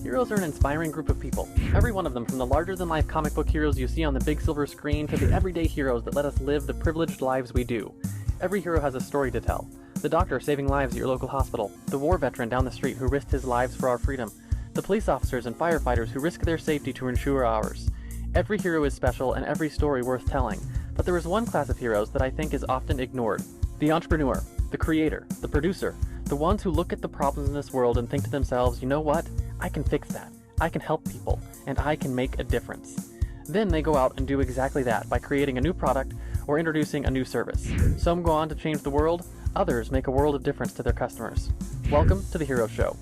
Heroes are an inspiring group of people, every one of them, from the larger-than-life comic book heroes you see on the big silver screen to the everyday heroes that let us live the privileged lives we do. Every hero has a story to tell. The doctor saving lives at your local hospital, the war veteran down the street who risked his lives for our freedom, the police officers and firefighters who risk their safety to ensure ours. Every hero is special and every story worth telling, but there is one class of heroes that I think is often ignored. The entrepreneur, the creator, the producer, the ones who look at the problems in this world and think to themselves, you know what? I can fix that. I can help people, and I can make a difference. Then they go out and do exactly that by creating a new product or introducing a new service. Some go on to change the world, others make a world of difference to their customers. Welcome to The Hero Show.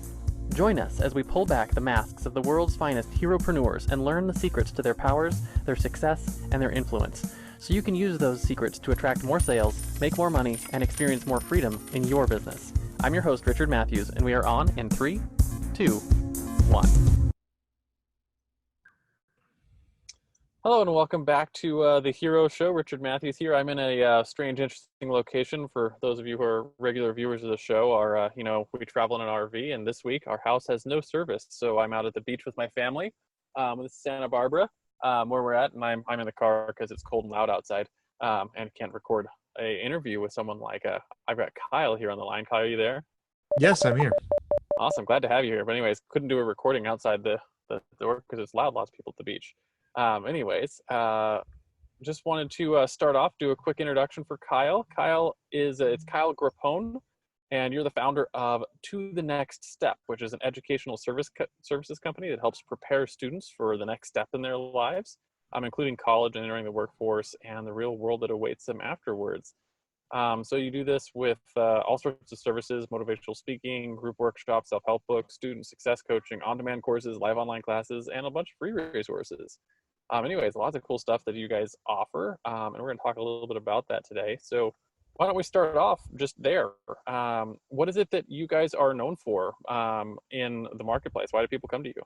Join us as we pull back the masks of the world's finest heropreneurs and learn the secrets to their powers, their success, and their influence, so you can use those secrets to attract more sales, make more money, and experience more freedom in your business. I'm your host, Richard Matthews, and we are on in 3, 2, 1. Hello and welcome back to The Hero Show. Richard Matthews here. I'm in a strange, interesting location. For those of you who are regular viewers of the show, we travel in an RV, and this week our house has no service, so I'm out at the beach with my family. This is Santa Barbara, where we're at, and I'm in the car because it's cold and loud outside, and can't record an interview with someone like I've got Kyle here on the line. Kyle, are you there? Yes, I'm here. Awesome, glad to have you here. But anyways, couldn't do a recording outside the door because it's loud, lots of people at the beach. Just wanted to start off, do a quick introduction for Kyle. Kyle it's Kyle Grappone, and you're the founder of To the Next Step, which is an educational services company that helps prepare students for the next step in their lives, including college and entering the workforce and the real world that awaits them afterwards. So you do this with all sorts of services: motivational speaking, group workshops, self-help books, student success coaching, on-demand courses, live online classes, and a bunch of free resources. Anyways, lots of cool stuff that you guys offer, and we're going to talk a little bit about that today. So why don't we start off just there? What is it that you guys are known for in the marketplace? Why do people come to you?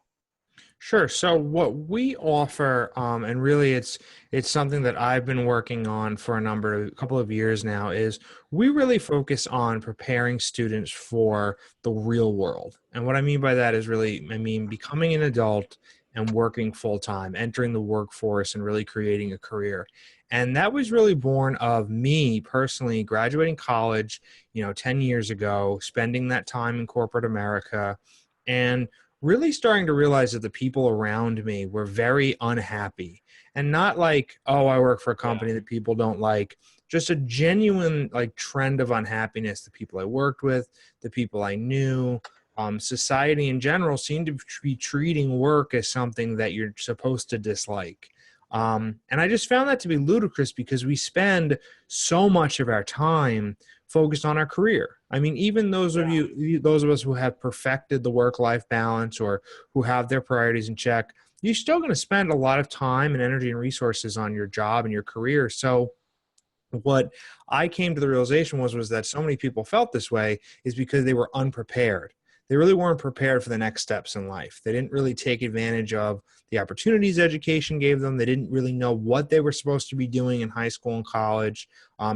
Sure. So what we offer, and really it's something that I've been working on for a couple of years now, is we really focus on preparing students for the real world. And what I mean by that is becoming an adult and working full time, entering the workforce and really creating a career. And that was really born of me personally graduating college, 10 years ago, spending that time in corporate America, and really starting to realize that the people around me were very unhappy. And not like, oh, I work for a company that people don't like, just a genuine trend of unhappiness. The people I worked with, the people I knew, society in general seemed to be treating work as something that you're supposed to dislike. And I just found that to be ludicrous because we spend so much of our time focused on our career. I mean, even those of us who have perfected the work-life balance or who have their priorities in check, you're still going to spend a lot of time and energy and resources on your job and your career. So what I came to the realization was that so many people felt this way is because they were unprepared. They really weren't prepared for the next steps in life. They didn't really take advantage of the opportunities education gave them. They didn't really know what they were supposed to be doing in high school and college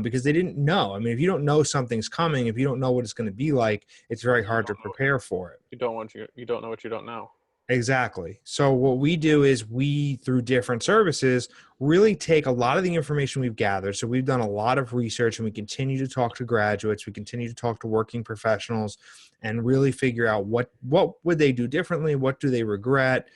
because they didn't know. I mean, if you don't know something's coming, if you don't know what it's going to be like, it's very hard to prepare for it. You don't know what you don't know. Exactly. So what we do is we, through different services, really take a lot of the information we've gathered. So we've done a lot of research, and we continue to talk to graduates. We continue to talk to working professionals and really figure out what would they do differently? What do they regret?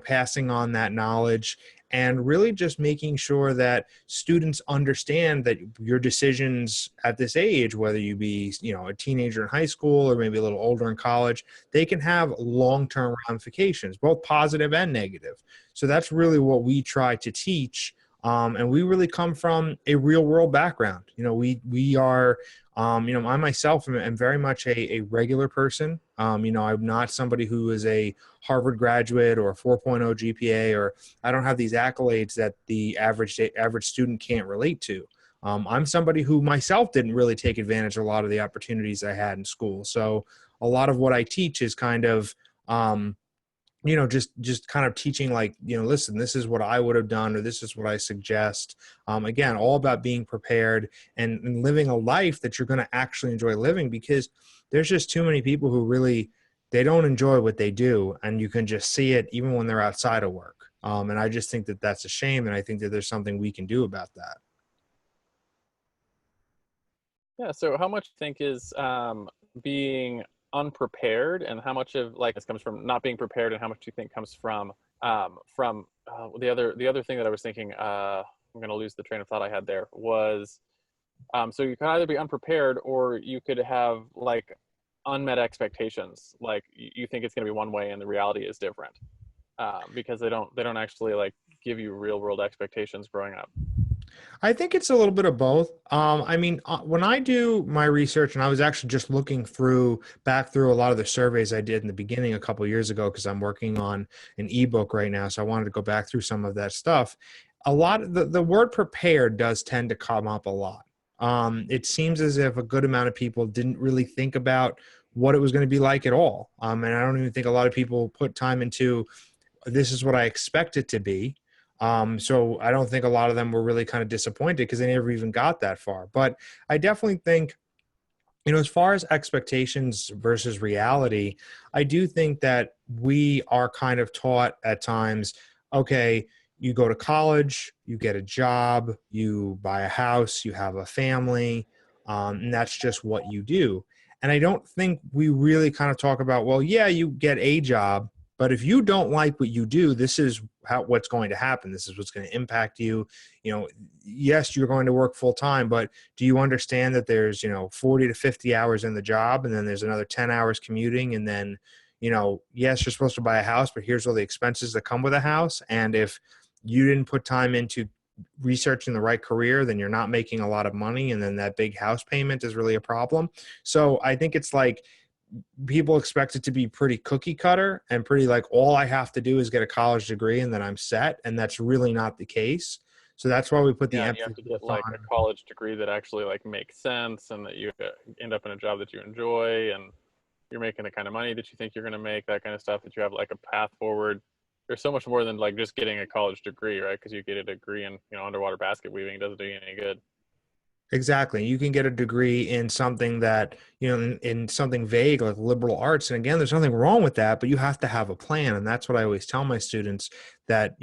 Passing on that knowledge and really just making sure that students understand that your decisions at this age, whether you be, a teenager in high school or maybe a little older in college, they can have long-term ramifications, both positive and negative. So that's really what we try to teach. And we really come from a real world background. We are, I myself am very much a regular person. I'm not somebody who is a Harvard graduate or a 4.0 GPA, or I don't have these accolades that the average student can't relate to. I'm somebody who myself didn't really take advantage of a lot of the opportunities I had in school. So a lot of what I teach is kind of, just kind of teaching listen, this is what I would have done, or this is what I suggest. Again, all about being prepared and living a life that you're going to actually enjoy living, because there's just too many people who really they don't enjoy what they do, and you can just see it even when they're outside of work. And I just think that that's a shame, and I think that there's something we can do about that. Yeah, so how much do you think is being unprepared, and how much of like this comes from not being prepared, and how much do you think comes from the other thing that I was thinking, I'm gonna lose the train of thought I had there, was so you can either be unprepared or you could have like unmet expectations. Like you think it's gonna be one way and the reality is different, because they don't actually like give you real world expectations growing up. I think it's a little bit of both. I mean, when I do my research, and I was actually just looking back through a lot of the surveys I did in the beginning a couple of years ago, because I'm working on an ebook right now, so I wanted to go back through some of that stuff. A lot of the word prepared does tend to come up a lot. It seems as if a good amount of people didn't really think about what it was going to be like at all. And I don't even think a lot of people put time into this is what I expect it to be. So I don't think a lot of them were really kind of disappointed because they never even got that far. But I definitely think, as far as expectations versus reality, I do think that we are kind of taught at times, okay, you go to college, you get a job, you buy a house, you have a family, and that's just what you do. And I don't think we really kind of talk about, well, yeah, you get a job, but if you don't like what you do, this is what's going to happen. This is what's going to impact you. Yes, you're going to work full time, but do you understand that there's 40 to 50 hours in the job, and then there's another 10 hours commuting, and then yes, you're supposed to buy a house, but here's all the expenses that come with a house. And if you didn't put time into researching the right career, then you're not making a lot of money, and then that big house payment is really a problem. So I think it's like people expect it to be pretty cookie cutter and pretty like all I have to do is get a college degree and then I'm set, and that's really not the case. So that's why we put the Yeah, and you have emphasis to get on. like a college degree that actually like makes sense, and that you end up in a job that you enjoy, and you're making the kind of money that you think you're going to make, that kind of stuff, that you have like a path forward. There's so much more than like just getting a college degree, right? Because you get a degree in underwater basket weaving, it doesn't do you any good. Exactly. You can get a degree in something that, in something vague like liberal arts. And again, there's nothing wrong with that, but you have to have a plan. And that's what I always tell my students, that,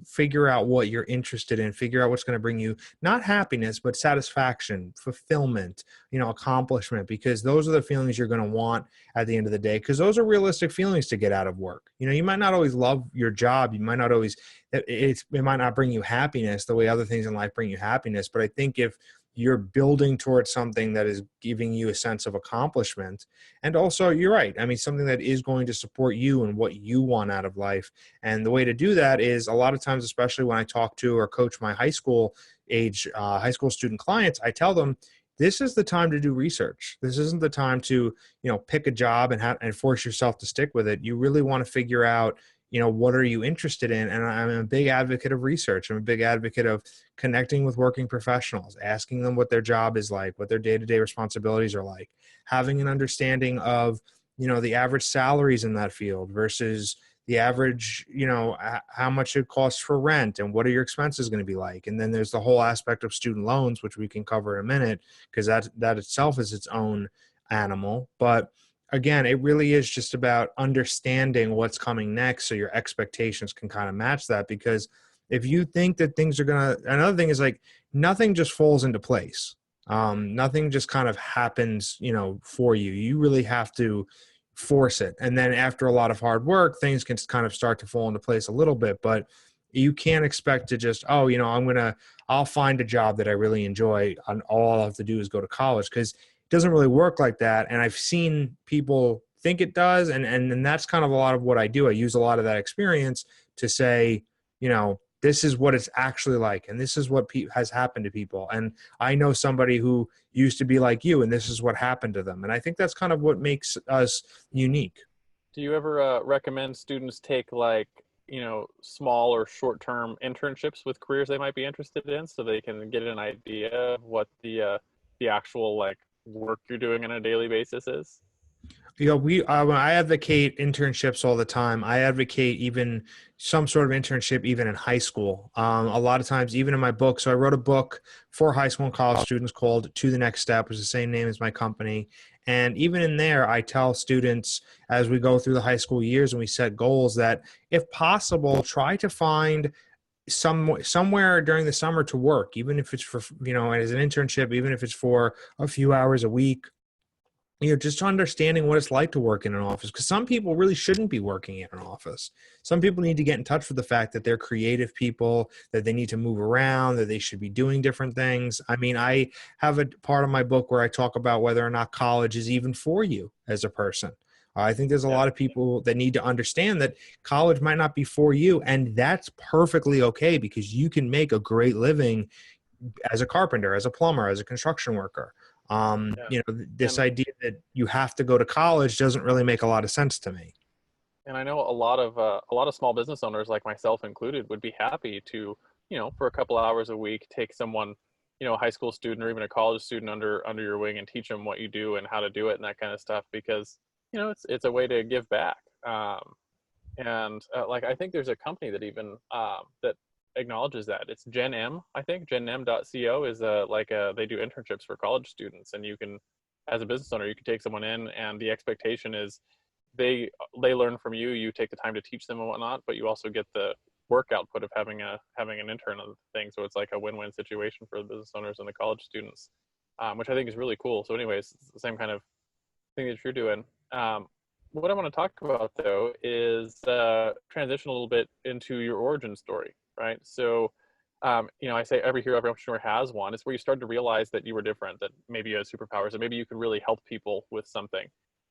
figure out what you're interested in, figure out what's going to bring you not happiness, but satisfaction, fulfillment, accomplishment, because those are the feelings you're going to want at the end of the day, because those are realistic feelings to get out of work. You might not always love your job. You might not always, it might not bring you happiness the way other things in life bring you happiness. But I think if you're building towards something that is giving you a sense of accomplishment. And also, you're right. I mean, something that is going to support you and what you want out of life. And the way to do that is a lot of times, especially when I talk to or coach my high school student clients, I tell them, this is the time to do research. This isn't the time to, pick a job and force yourself to stick with it. You really want to figure out, what are you interested in? And I'm a big advocate of research. I'm a big advocate of connecting with working professionals, asking them what their job is like, what their day-to-day responsibilities are like, having an understanding of, the average salaries in that field versus the average, how much it costs for rent and what are your expenses going to be like. And then there's the whole aspect of student loans, which we can cover in a minute, because that itself is its own animal. But again, it really is just about understanding what's coming next so your expectations can kind of match that. Because if you think that things are another thing is like nothing just falls into place. Nothing just kind of happens, for you. You really have to force it. And then after a lot of hard work, things can kind of start to fall into place a little bit, but you can't expect to just, I'll find a job that I really enjoy and all I have to do is go to college, because it doesn't really work like that. And I've seen people think it does. And that's kind of a lot of what I do. I use a lot of that experience to say, this is what it's actually like. And this is what has happened to people. And I know somebody who used to be like you, and this is what happened to them. And I think that's kind of what makes us unique. Do you ever recommend students take like small or short-term internships with careers they might be interested in, so they can get an idea of what the actual like work you're doing on a daily basis is? I advocate internships all the time. I advocate even some sort of internship, even in high school. A lot of times, even in my book. So I wrote a book for high school and college students called "To the Next Step," which is the same name as my company. And even in there, I tell students as we go through the high school years and we set goals that if possible, try to find somewhere during the summer to work, even if it's for, as an internship, even if it's for a few hours a week, just understanding what it's like to work in an office, because some people really shouldn't be working in an office. Some people need to get in touch with the fact that they're creative people, that they need to move around, that they should be doing different things. I mean, I have a part of my book where I talk about whether or not college is even for you as a person. I think there's a Yeah. lot of people that need to understand that college might not be for you, and that's perfectly okay, because you can make a great living as a carpenter, as a plumber, as a construction worker. Yeah. This And idea that you have to go to college doesn't really make a lot of sense to me. I know a lot of small business owners, like myself included, would be happy to, for a couple hours a week, take someone, a high school student or even a college student under your wing and teach them what you do and how to do it and that kind of stuff, because it's a way to give back. And like, I think there's a company that even that acknowledges that. It's Gen M, I think. GenM.co is they do internships for college students, and you can, as a business owner, you can take someone in, and the expectation is they learn from you. You take the time to teach them and whatnot, but you also get the work output of having an intern on the thing. So it's like a win-win situation for the business owners and the college students, which I think is really cool. So, anyways, it's the same kind of thing that you're doing. What I want to talk about, though, is transition a little bit into your origin story, right? So, I say every hero, every entrepreneur has one. It's where you start to realize that you were different, that maybe you had superpowers, and maybe you could really help people with something.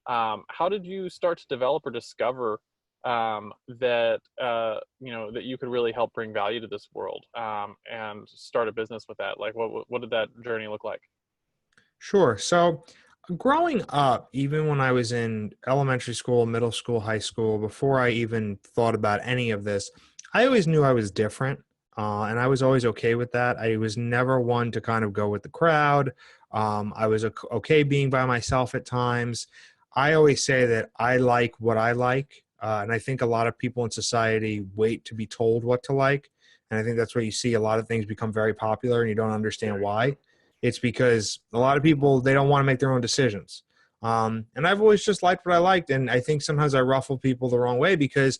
How did you start to develop or discover that that you could really help bring value to this world, and start a business with that? Like, what did that journey look like? Sure. So growing up, even when I was in elementary school, middle school, high school, before I even thought about any of this, I always knew I was different. And I was always okay with that. I was never one to kind of go with the crowd. I was okay being by myself at times. I always say that I like what I like. And I think a lot of people in society wait to be told what to like. And I think that's where you see a lot of things become very popular and you don't understand Very why. true. It's because a lot of people, they don't want to make their own decisions. And I've always just liked what I liked. And I think sometimes I ruffle people the wrong way because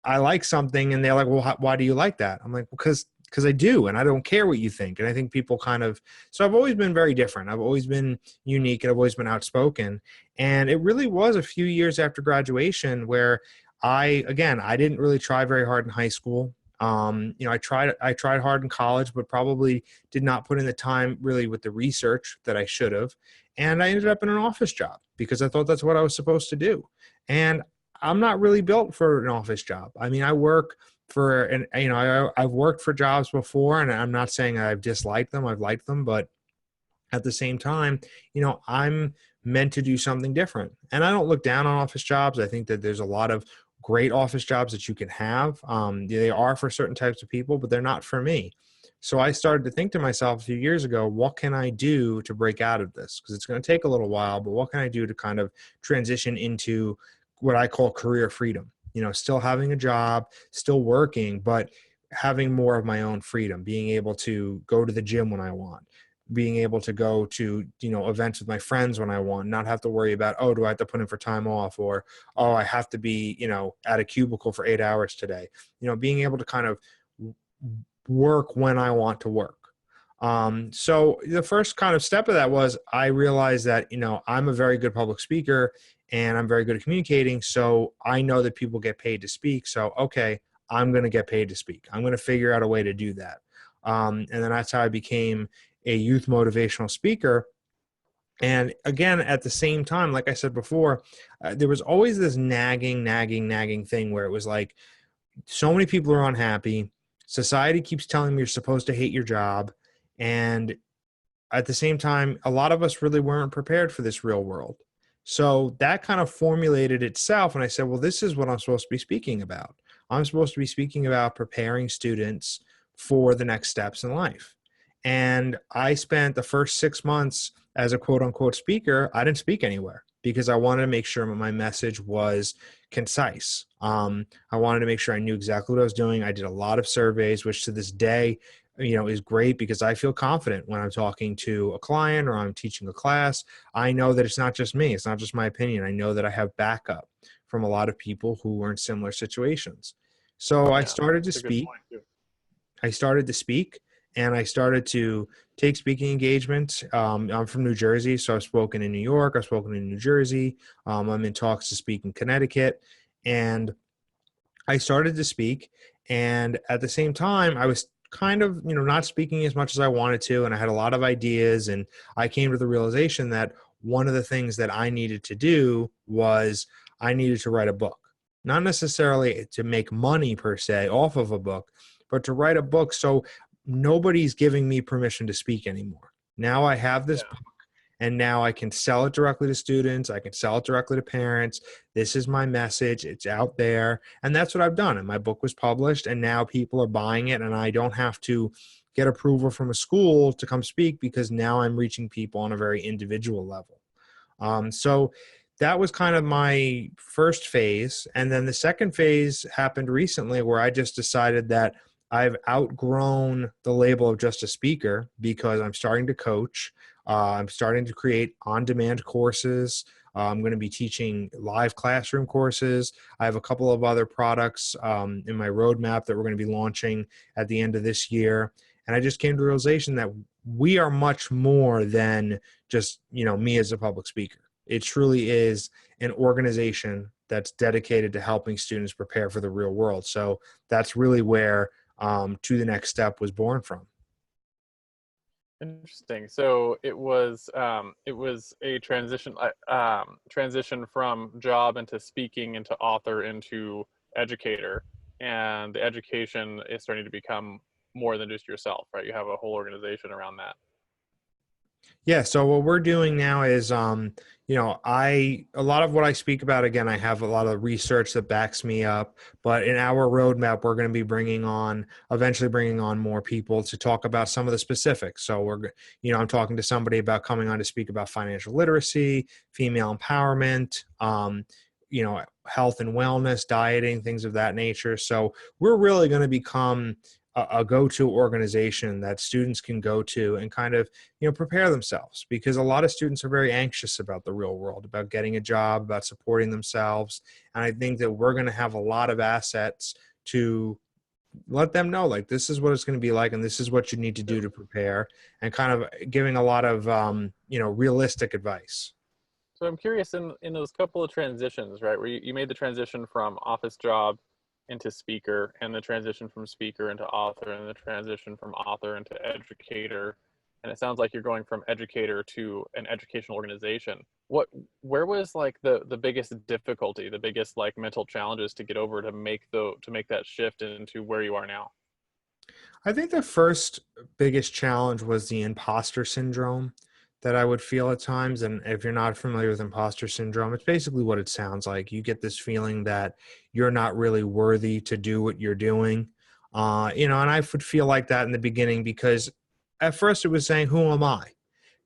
I like something and they're like, well, why do you like that? I'm like, because I do. And I don't care what you think. And I think people so I've always been very different. I've always been unique and I've always been outspoken. And it really was a few years after graduation where I didn't really try very hard in high school. I tried hard in college, but probably did not put in the time really with the research that I should have. And I ended up in an office job because I thought that's what I was supposed to do. And I'm not really built for an office job. I mean, I work for, and I've worked for jobs before, and I'm not saying I've disliked them. I've liked them, but at the same time, I'm meant to do something different. And I don't look down on office jobs. I think that there's a lot of great office jobs that you can have. They are for certain types of people, but they're not for me. So I started to think to myself a few years ago, what can I do to break out of this? Because it's going to take a little while, but what can I do to kind of transition into what I call career freedom? Still having a job, still working, but having more of my own freedom, being able to go to the gym when I want, being able to go to, events with my friends when I want, not have to worry about, oh, do I have to put in for time off, or, oh, I have to be, at a cubicle for 8 hours today, being able to kind of work when I want to work. So the first kind of step of that was I realized that, I'm a very good public speaker and I'm very good at communicating. So I know that people get paid to speak. So, okay, I'm going to get paid to speak. I'm going to figure out a way to do that. And then that's how I became a youth motivational speaker. And again, at the same time, like I said before, there was always this nagging thing where it was like, so many people are unhappy. Society keeps telling me you're supposed to hate your job. And at the same time, a lot of us really weren't prepared for this real world. So that kind of formulated itself. And I said, well, this is what I'm supposed to be speaking about. I'm supposed to be speaking about preparing students for the next steps in life. And I spent the first 6 months as a quote unquote speaker. I didn't speak anywhere because I wanted to make sure my message was concise. I wanted to make sure I knew exactly what I was doing. I did a lot of surveys, which to this day, is great because I feel confident when I'm talking to a client or I'm teaching a class. I know that it's not just me. It's not just my opinion. I know that I have backup from a lot of people who were in similar situations. So I Yeah, started to that's a good speak. point too. I started to speak and I started to take speaking engagements. I'm from New Jersey, so I've spoken in New York, I've spoken in New Jersey. I'm in talks to speak in Connecticut. And I started to speak. And at the same time, I was kind of, not speaking as much as I wanted to. And I had a lot of ideas. And I came to the realization that one of the things that I needed to do was I needed to write a book. Not necessarily to make money per se off of a book, but to write a book so nobody's giving me permission to speak anymore. Now I have this, Yeah. and now I can sell it directly to students. I can sell it directly to parents. This is my message. It's out there. And that's what I've done. And my book was published, and now people are buying it. And I don't have to get approval from a school to come speak because now I'm reaching people on a very individual level. So that was kind of my first phase. And then the second phase happened recently where I just decided that I've outgrown the label of just a speaker because I'm starting to coach. I'm starting to create on-demand courses. I'm going to be teaching live classroom courses. I have a couple of other products in my roadmap that we're going to be launching at the end of this year. And I just came to the realization that we are much more than just, me as a public speaker. It truly is an organization that's dedicated to helping students prepare for the real world. So that's really where To the Next Step was born from. Interesting. So it was a transition from job into speaking into author into educator, and the education is starting to become more than just yourself, right? You have a whole organization around that. Yeah, so what we're doing now is, a lot of what I speak about, again, I have a lot of research that backs me up, but in our roadmap, we're going to be eventually bringing on more people to talk about some of the specifics. So I'm talking to somebody about coming on to speak about financial literacy, female empowerment, health and wellness, dieting, things of that nature. So we're really going to become a go-to organization that students can go to and kind of prepare themselves, because a lot of students are very anxious about the real world, about getting a job, about supporting themselves. And I think that we're going to have a lot of assets to let them know, like, this is what it's going to be like and this is what you need to do to prepare, and kind of giving a lot of realistic advice. So I'm curious, in those couple of transitions, right, where you made the transition from office job into speaker, and the transition from speaker into author, and the transition from author into educator, and it sounds like you're going from educator to an educational organization. Where was like the biggest difficulty, the biggest like mental challenges to get over to make that shift into where you are now? I think the first biggest challenge was the imposter syndrome that I would feel at times. And if you're not familiar with imposter syndrome, it's basically what it sounds like. You get this feeling that you're not really worthy to do what you're doing. And I would feel like that in the beginning because at first it was saying, who am I?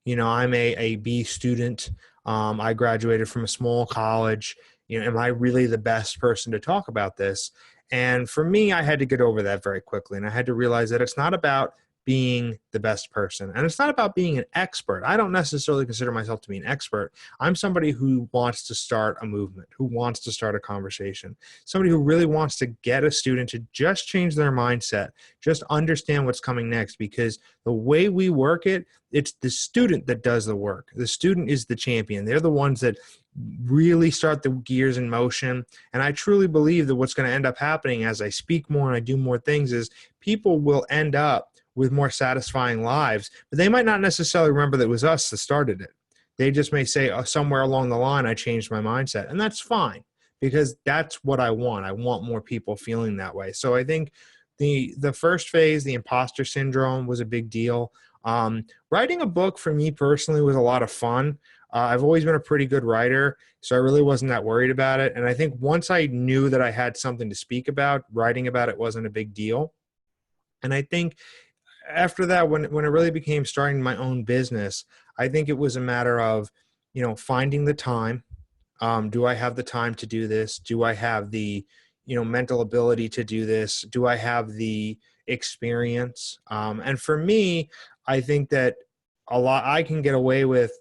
I'm a B student. I graduated from a small college. Am I really the best person to talk about this? And for me, I had to get over that very quickly. And I had to realize that it's not about being the best person. And it's not about being an expert. I don't necessarily consider myself to be an expert. I'm somebody who wants to start a movement, who wants to start a conversation, somebody who really wants to get a student to just change their mindset, just understand what's coming next. Because the way we work it, it's the student that does the work. The student is the champion. They're the ones that really start the gears in motion. And I truly believe that what's going to end up happening as I speak more and I do more things is people will end up with more satisfying lives, but they might not necessarily remember that it was us that started it. They just may say, oh, somewhere along the line, I changed my mindset. And that's fine, because that's what I want. I want more people feeling that way. So I think the first phase, the imposter syndrome, was a big deal. Writing a book for me personally was a lot of fun. I've always been a pretty good writer, so I really wasn't that worried about it. And I think once I knew that I had something to speak about, writing about it wasn't a big deal. And I think after that, when it really became starting my own business, I think it was a matter of, finding the time. Do I have the time to do this? Do I have the, mental ability to do this? Do I have the experience. And for me, I think that I can get away with,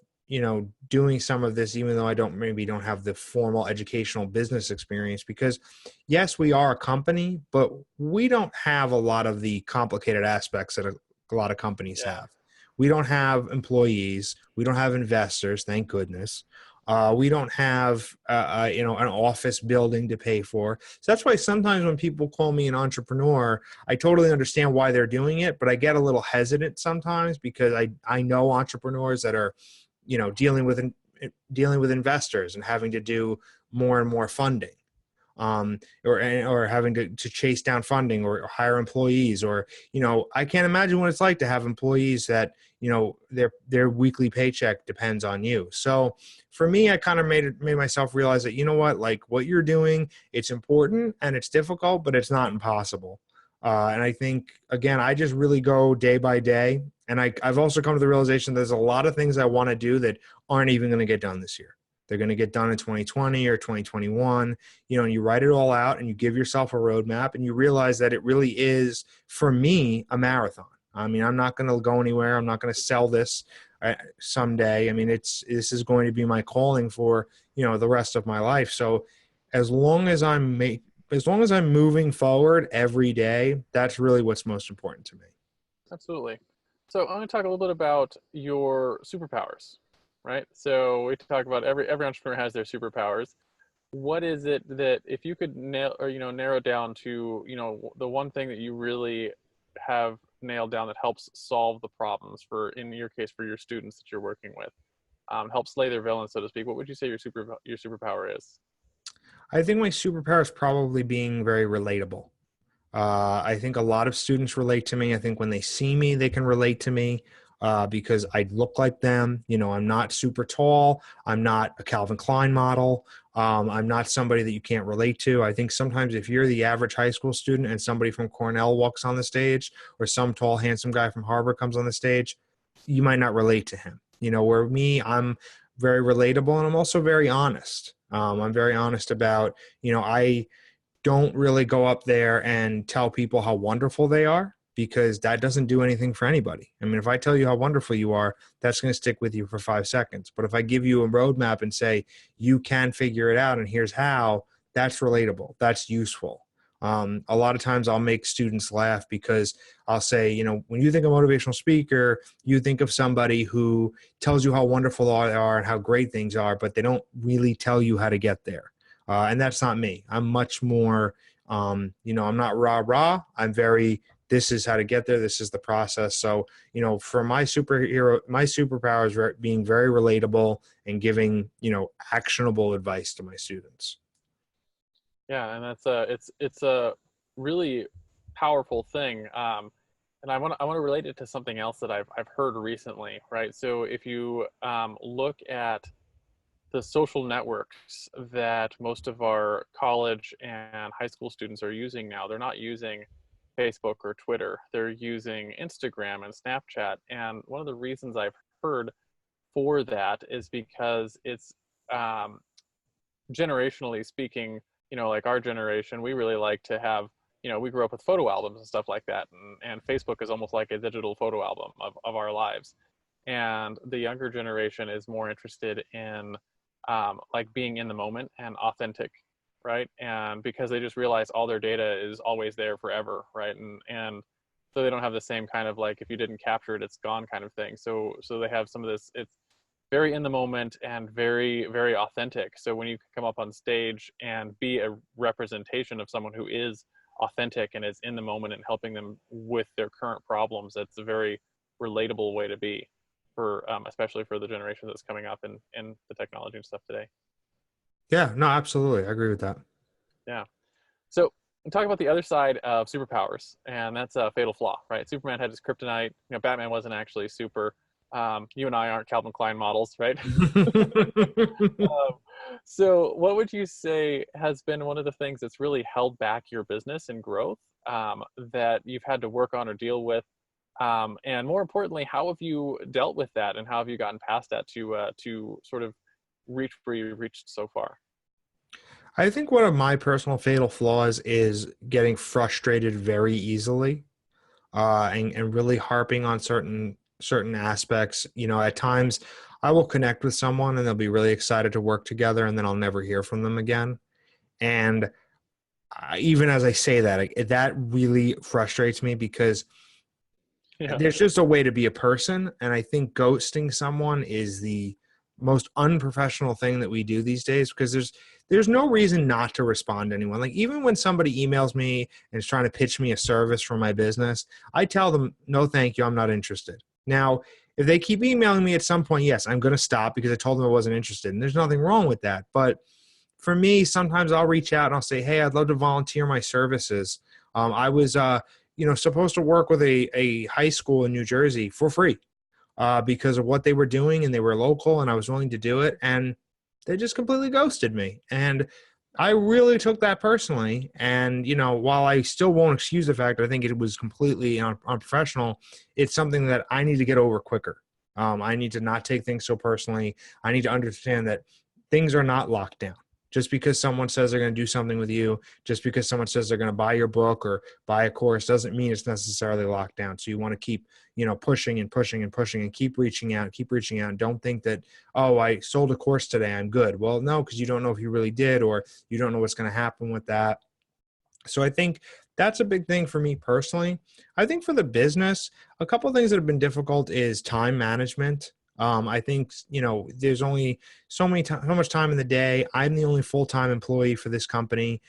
doing some of this, even though I don't have the formal educational business experience, because yes, we are a company, but we don't have a lot of the complicated aspects that a lot of companies Yeah. have. We don't have employees. We don't have investors, thank goodness. We don't have, an office building to pay for. So that's why sometimes when people call me an entrepreneur, I totally understand why they're doing it, but I get a little hesitant sometimes because I know entrepreneurs that are, dealing with investors and having to do more and more funding, or having to chase down funding or hire employees, or I can't imagine what it's like to have employees that their weekly paycheck depends on you. So for me, I kind of made myself realize that like what you're doing, it's important and it's difficult, but it's not impossible. And I think, again, I just really go day by day. And I've also come to the realization there's a lot of things I want to do that aren't even going to get done this year. They're going to get done in 2020 or 2021, and you write it all out and you give yourself a roadmap and you realize that it really is, for me, a marathon. I mean, I'm not going to go anywhere. I'm not going to sell this someday. I mean, this is going to be my calling for, the rest of my life. So as long as as long as I'm moving forward every day, that's really what's most important to me. Absolutely. So I'm going to talk a little bit about your superpowers, right? So we talk about every entrepreneur has their superpowers. What is it that if you could narrow down to, the one thing that you really have nailed down that helps solve the problems for, in your case, for your students that you're working with, help slay their villains, so to speak, what would you say your superpower is? I think my superpower is probably being very relatable. I think a lot of students relate to me. I think when they see me, they can relate to me because I look like them. I'm not super tall. I'm not a Calvin Klein model. I'm not somebody that you can't relate to. I think sometimes if you're the average high school student and somebody from Cornell walks on the stage, or some tall, handsome guy from Harvard comes on the stage, you might not relate to him. Where me, I'm very relatable, and I'm also very honest. I'm very honest about, I don't really go up there and tell people how wonderful they are, because that doesn't do anything for anybody. I mean, if I tell you how wonderful you are, that's going to stick with you for 5 seconds. But if I give you a roadmap and say, you can figure it out and here's how, that's relatable. That's useful. A lot of times I'll make students laugh because I'll say, when you think of a motivational speaker, you think of somebody who tells you how wonderful they are and how great things are, but they don't really tell you how to get there. And that's not me. I'm much more, I'm not rah rah. I'm very, this is how to get there. This is the process. So, for my superpower is being very relatable and giving, actionable advice to my students. Yeah, and it's a really powerful thing. And I want to relate it to something else that I've heard recently, right? So if you look at the social networks that most of our college and high school students are using now, they're not using Facebook or Twitter. They're using Instagram and Snapchat. And one of the reasons I've heard for that is because it's generationally speaking, like our generation, we really like to have, we grew up with photo albums and stuff like that. And Facebook is almost like a digital photo album of our lives. And the younger generation is more interested in like being in the moment and authentic, right? And because they just realize all their data is always there forever, right? And so they don't have the same kind of like, if you didn't capture it, it's gone kind of thing. So they have some of this, it's very in the moment and very, very authentic. So when you come up on stage and be a representation of someone who is authentic and is in the moment and helping them with their current problems, that's a very relatable way to be for, especially for the generation that's coming up in the technology and stuff today. Yeah, no, absolutely. I agree with that. Yeah. So talk about the other side of superpowers, and that's a fatal flaw, right? Superman had his kryptonite. Batman wasn't actually super. You and I aren't Calvin Klein models, right? um, so what would you say has been one of the things that's really held back your business and growth, that you've had to work on or deal with? And more importantly, how have you dealt with that, and how have you gotten past that to sort of reach where you've reached so far? I think one of my personal fatal flaws is getting frustrated very easily. and really harping on certain aspects. At times I will connect with someone and they'll be really excited to work together, and then I'll never hear from them again. And even as I say that, that really frustrates me, because Yeah. there's just a way to be a person. And I think ghosting someone is the most unprofessional thing that we do these days, because there's no reason not to respond to anyone. Like, even when somebody emails me and is trying to pitch me a service for my business, I tell them, no, thank you, I'm not interested. Now, if they keep emailing me at some point, yes, I'm going to stop, because I told them I wasn't interested. And there's nothing wrong with that. But for me, sometimes I'll reach out and I'll say, hey, I'd love to volunteer my services. I was, supposed to work with a high school in New Jersey for free because of what they were doing, and they were local, and I was willing to do it. And they just completely ghosted me. And I really took that personally. And, while I still won't excuse the fact that I think it was completely unprofessional, it's something that I need to get over quicker. I need to not take things so personally. I need to understand that things are not locked down. Just because someone says they're going to do something with you, just because someone says they're going to buy your book or buy a course, doesn't mean it's necessarily locked down. So you want to keep, pushing and pushing and pushing, and keep reaching out, and don't think that, oh, I sold a course today, I'm good. Well, no, because you don't know if you really did, or you don't know what's going to happen with that. So I think that's a big thing for me personally. I think for the business, a couple of things that have been difficult is time management. I think, there's only so much time in the day. I'm the only full-time employee for this company.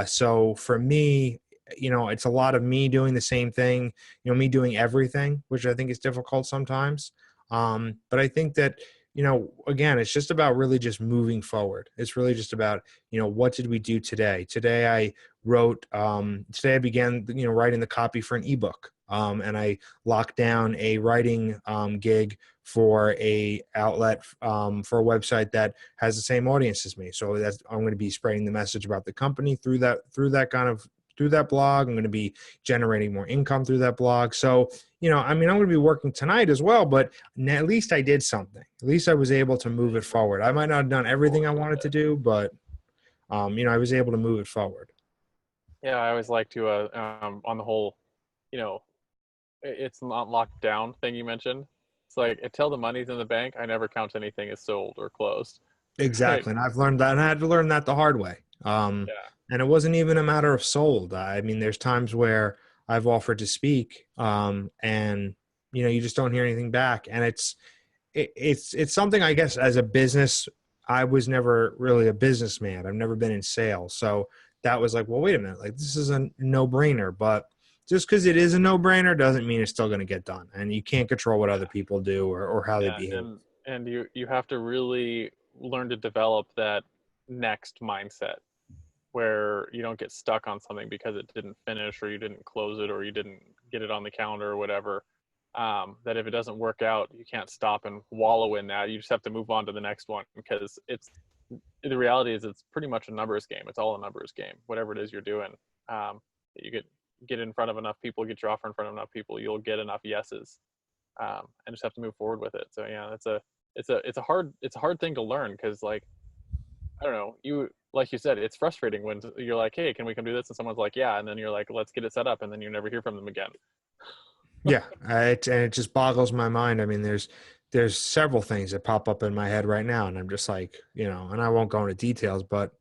So for me, it's a lot of me doing the same thing, me doing everything, which I think is difficult sometimes. But I think that, again, it's just about really just moving forward. It's really just about, what did we do today? Today I began, writing the copy for an ebook. And I locked down a writing gig for a outlet for a website that has the same audience as me. So I'm going to be spreading the message about the company through that blog. I'm going to be generating more income through that blog. So, I'm going to be working tonight as well, but at least I did something. At least I was able to move it forward. I might not have done everything I wanted to do, but, I was able to move it forward. Yeah, I always like to, on the whole, you know, it's not locked down thing you mentioned. It's like until the money's in the bank, I never count anything as sold or closed. Right. Exactly. And I've learned that, and I had to learn that the hard way. Yeah. And it wasn't even a matter of sold. I mean, there's times where I've offered to speak, and you just don't hear anything back. And it's something, I guess, as a business, I was never really a businessman. I've never been in sales. So that was like, well, wait a minute, like this is a no-brainer. But just because it is a no-brainer doesn't mean it's still going to get done. And you can't control what other people do or how they Yeah, behave. and you have to really learn to develop that next mindset where you don't get stuck on something because it didn't finish or you didn't close it or you didn't get it on the calendar or whatever. That if it doesn't work out, you can't stop and wallow in that. You just have to move on to the next one, because the reality is it's pretty much a numbers game. It's all a numbers game. Whatever it is you're doing, you get in front of enough people, get your offer in front of enough people, you'll get enough yeses, and just have to move forward with it. So yeah, it's a hard thing to learn, because like, I don't know, like you said, it's frustrating when you're like, hey, can we come do this? And someone's like, yeah. And then you're like, let's get it set up. And then you never hear from them again. Yeah, and it just boggles my mind. I mean, there's several things that pop up in my head right now, and I'm just like, and I won't go into details, but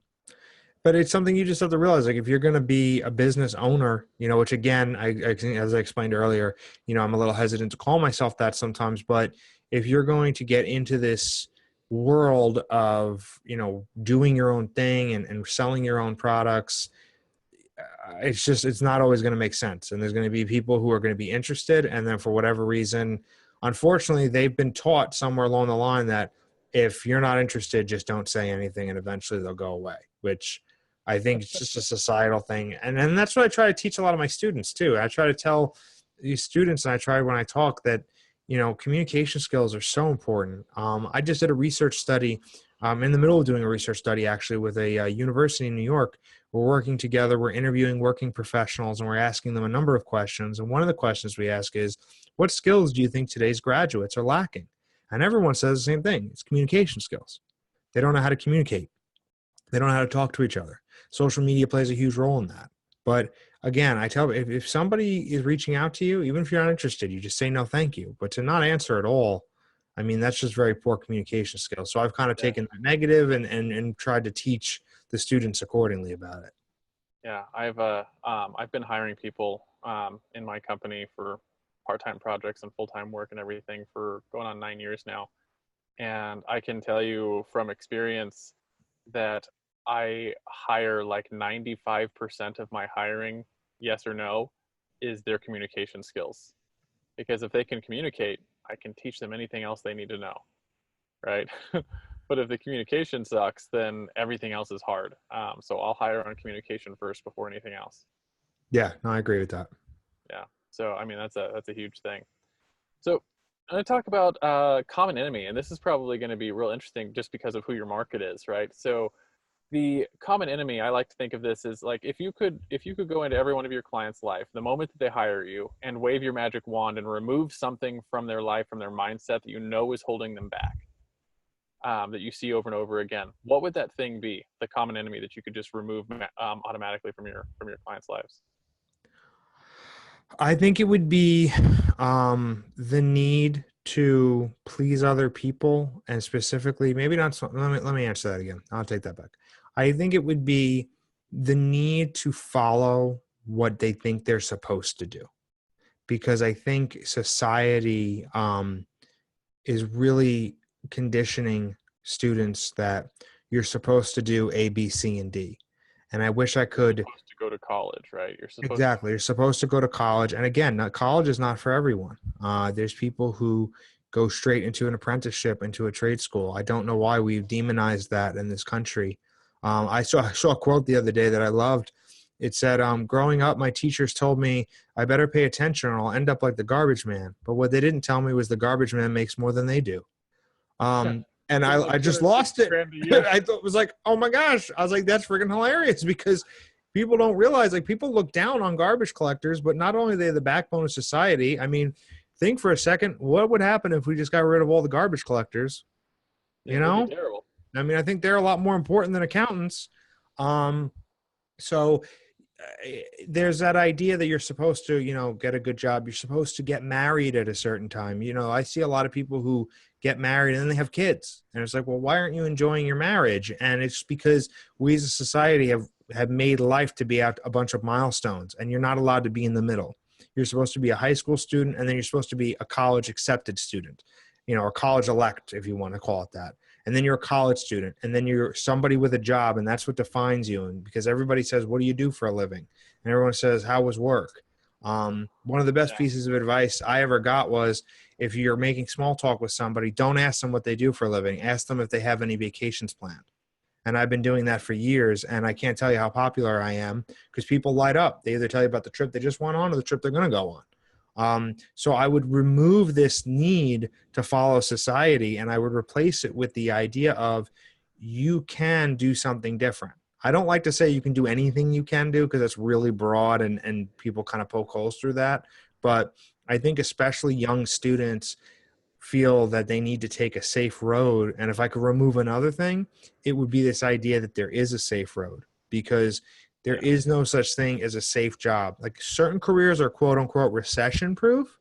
it's something you just have to realize. Like, if you're going to be a business owner, which again, as I explained earlier, I'm a little hesitant to call myself that sometimes, but if you're going to get into this world of, doing your own thing and selling your own products, it's not always going to make sense. And there's going to be people who are going to be interested. And then for whatever reason, unfortunately, they've been taught somewhere along the line that if you're not interested, just don't say anything, and eventually they'll go away, which I think is just a societal thing. And that's what I try to teach a lot of my students too. I try to tell these students, and I try when I talk, that, communication skills are so important. I just did a research study, in the middle of doing a research study, actually, with a university in New York. We're working together. We're interviewing working professionals, and we're asking them a number of questions. And one of the questions we ask is, what skills do you think today's graduates are lacking? And everyone says the same thing. It's communication skills. They don't know how to communicate. They don't know how to talk to each other. Social media plays a huge role in that. But again, I tell if somebody is reaching out to you, even if you're not interested, you just say no, thank you. But to not answer at all, I mean, that's just very poor communication skills. So I've kind of Yeah. taken that negative and tried to teach the students accordingly about it. Yeah, I've been hiring people in my company for part-time projects and full-time work and everything for going on 9 years now. And I can tell you from experience that I hire like 95% of my hiring, yes or no, is their communication skills. Because if they can communicate, I can teach them anything else they need to know, right? But if the communication sucks, then everything else is hard. So I'll hire on communication first before anything else. Yeah, no, I agree with that. Yeah. So I mean that's a huge thing. So I'm going to talk about common enemy, and this is probably going to be real interesting just because of who your market is, right? So the common enemy, I like to think of this as like if you could go into every one of your clients' life the moment that they hire you and wave your magic wand and remove something from their life, from their mindset that you know is holding them back, that you see over and over again, what would that thing be? The common enemy that you could just remove automatically from your clients' lives? I think it would be the need to please other people, and specifically, maybe not. Let me answer that again. I'll take that back. I think it would be the need to follow what they think they're supposed to do, because I think society is really conditioning students that you're supposed to do A, B, C, and D. And I wish I You're could. supposed to go to college, right? You're supposed to. Exactly. You're supposed to go to college. And again, college is not for everyone. There's people who go straight into an apprenticeship, into a trade school. I don't know why we've demonized that in this country. I saw a quote the other day that I loved. It said, growing up, my teachers told me I better pay attention or I'll end up like the garbage man. But what they didn't tell me was the garbage man makes more than they do. And Getting I like just 260 lost it. grand a year. I thought it was like, oh my gosh. I was like, that's freaking hilarious, because people don't realize, like, people look down on garbage collectors, but not only are they the backbone of society. I mean, think for a second, what would happen if we just got rid of all the garbage collectors? You It would be know, terrible. I mean, I think they're a lot more important than accountants. Um, so there's that idea that you're supposed to, get a good job. You're supposed to get married at a certain time. I see a lot of people who get married and then they have kids. And it's like, well, why aren't you enjoying your marriage? And it's because we as a society have made life to be out a bunch of milestones, and you're not allowed to be in the middle. You're supposed to be a high school student, and then you're supposed to be a college accepted student, or college elect, if you want to call it that. And then you're a college student, and then you're somebody with a job, and that's what defines you. And because everybody says, what do you do for a living? And everyone says, how was work? One of the best Yeah. pieces of advice I ever got was, if you're making small talk with somebody, don't ask them what they do for a living. Ask them if they have any vacations planned. And I've been doing that for years, and I can't tell you how popular I am, because people light up. They either tell you about the trip they just went on or the trip they're going to go on. So I would remove this need to follow society, and I would replace it with the idea of, you can do something different. I don't like to say you can do anything you can do, because that's really broad, and people kind of poke holes through that. But I think especially young students feel that they need to take a safe road. And if I could remove another thing, it would be this idea that there is a safe road, because there Yeah. is no such thing as a safe job. Like, certain careers are quote unquote recession proof,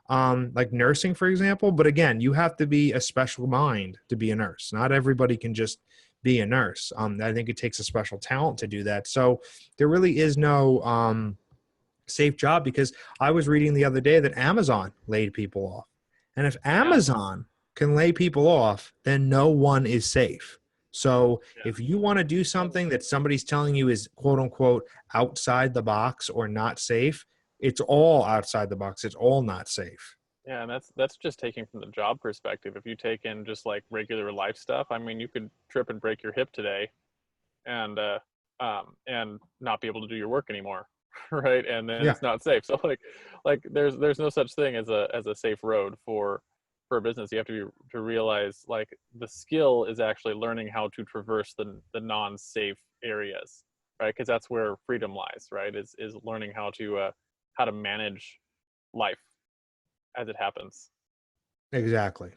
like nursing, for example. But again, you have to be a special mind to be a nurse. Not everybody can just be a nurse. I think it takes a special talent to do that. So there really is no safe job, because I was reading the other day that Amazon laid people off. And if Yeah. Amazon can lay people off, then no one is safe. So Yeah. if you want to do something that somebody's telling you is quote unquote outside the box or not safe, it's all outside the box. It's all not safe. Yeah, and that's just taking from the job perspective. If you take in just like regular life stuff, I mean, you could trip and break your hip today, and not be able to do your work anymore, right? And then Yeah, it's not safe. So like there's no such thing as a safe road for a business. You have to realize like the skill is actually learning how to traverse the non-safe areas, right? Because that's where freedom lies, right? Is learning how to manage life as it happens. exactly.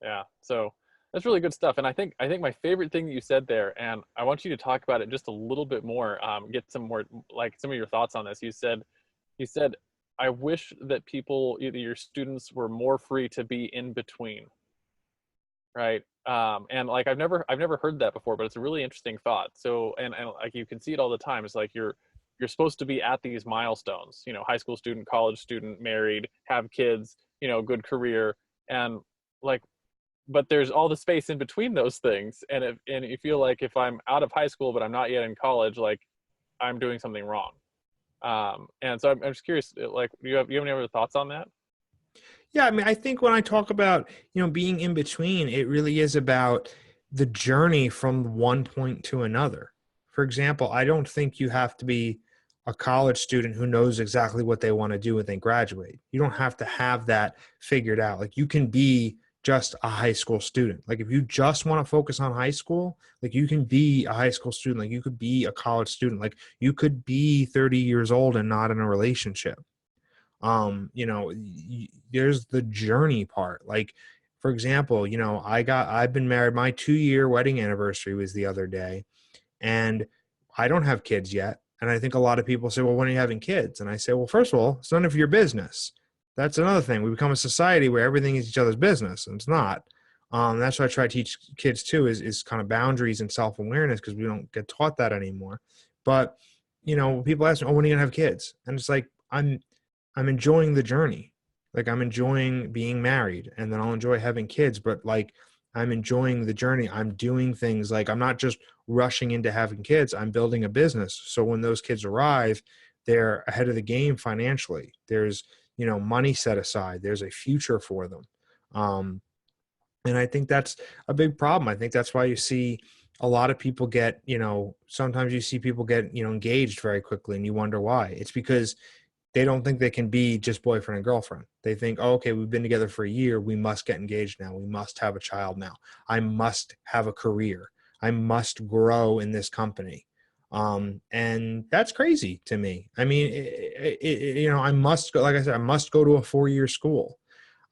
Yeah. So That's really good stuff. And I think my favorite thing that you said there, and I want you to talk about it just a little bit more, get some more, like, some of your thoughts on this. You said, I wish that people, either your students, were more free to be in between, right? And like I've never heard that before, but it's a really interesting thought. So, and like you can see it all the time. It's like you're supposed to be at these milestones, high school student, college student, married, have kids, good career, and like, but there's all the space in between those things. And you feel like if I'm out of high school but I'm not yet in college, like I'm doing something wrong. And so I'm just curious, like, do you have any other thoughts on that? Yeah, I mean, I think when I talk about, being in between, it really is about the journey from one point to another. For example, I don't think you have to be a college student who knows exactly what they want to do when they graduate. You don't have to have that figured out. Like, you can be just a high school student. Like, if you just want to focus on high school, like, you can be a high school student. Like, you could be a college student. Like, you could be 30 years old and not in a relationship. There's the journey part. Like, for example, I've been married. My 2-year wedding anniversary was the other day, and I don't have kids yet. And I think a lot of people say, well, when are you having kids? And I say, well, first of all, it's none of your business. That's another thing. We become a society where everything is each other's business, and it's not. That's what I try to teach kids too, is kind of boundaries and self-awareness, because we don't get taught that anymore. But, people ask me, oh, when are you gonna have kids? And it's like, I'm enjoying the journey. Like, I'm enjoying being married, and then I'll enjoy having kids, but like, I'm enjoying the journey. I'm doing things, like, I'm not just rushing into having kids. I'm building a business. So when those kids arrive, they're ahead of the game financially. There's, money set aside. There's a future for them. Um, and I think that's a big problem. I think that's why you see a lot of people get, sometimes you see people get, engaged very quickly, and you wonder why. It's because they don't think they can be just boyfriend and girlfriend. They think, oh, okay, we've been together for a year. We must get engaged now. We must have a child now. I must have a career. I must grow in this company. And that's crazy to me. I mean, I must go, like I said, I must go to a 4-year school.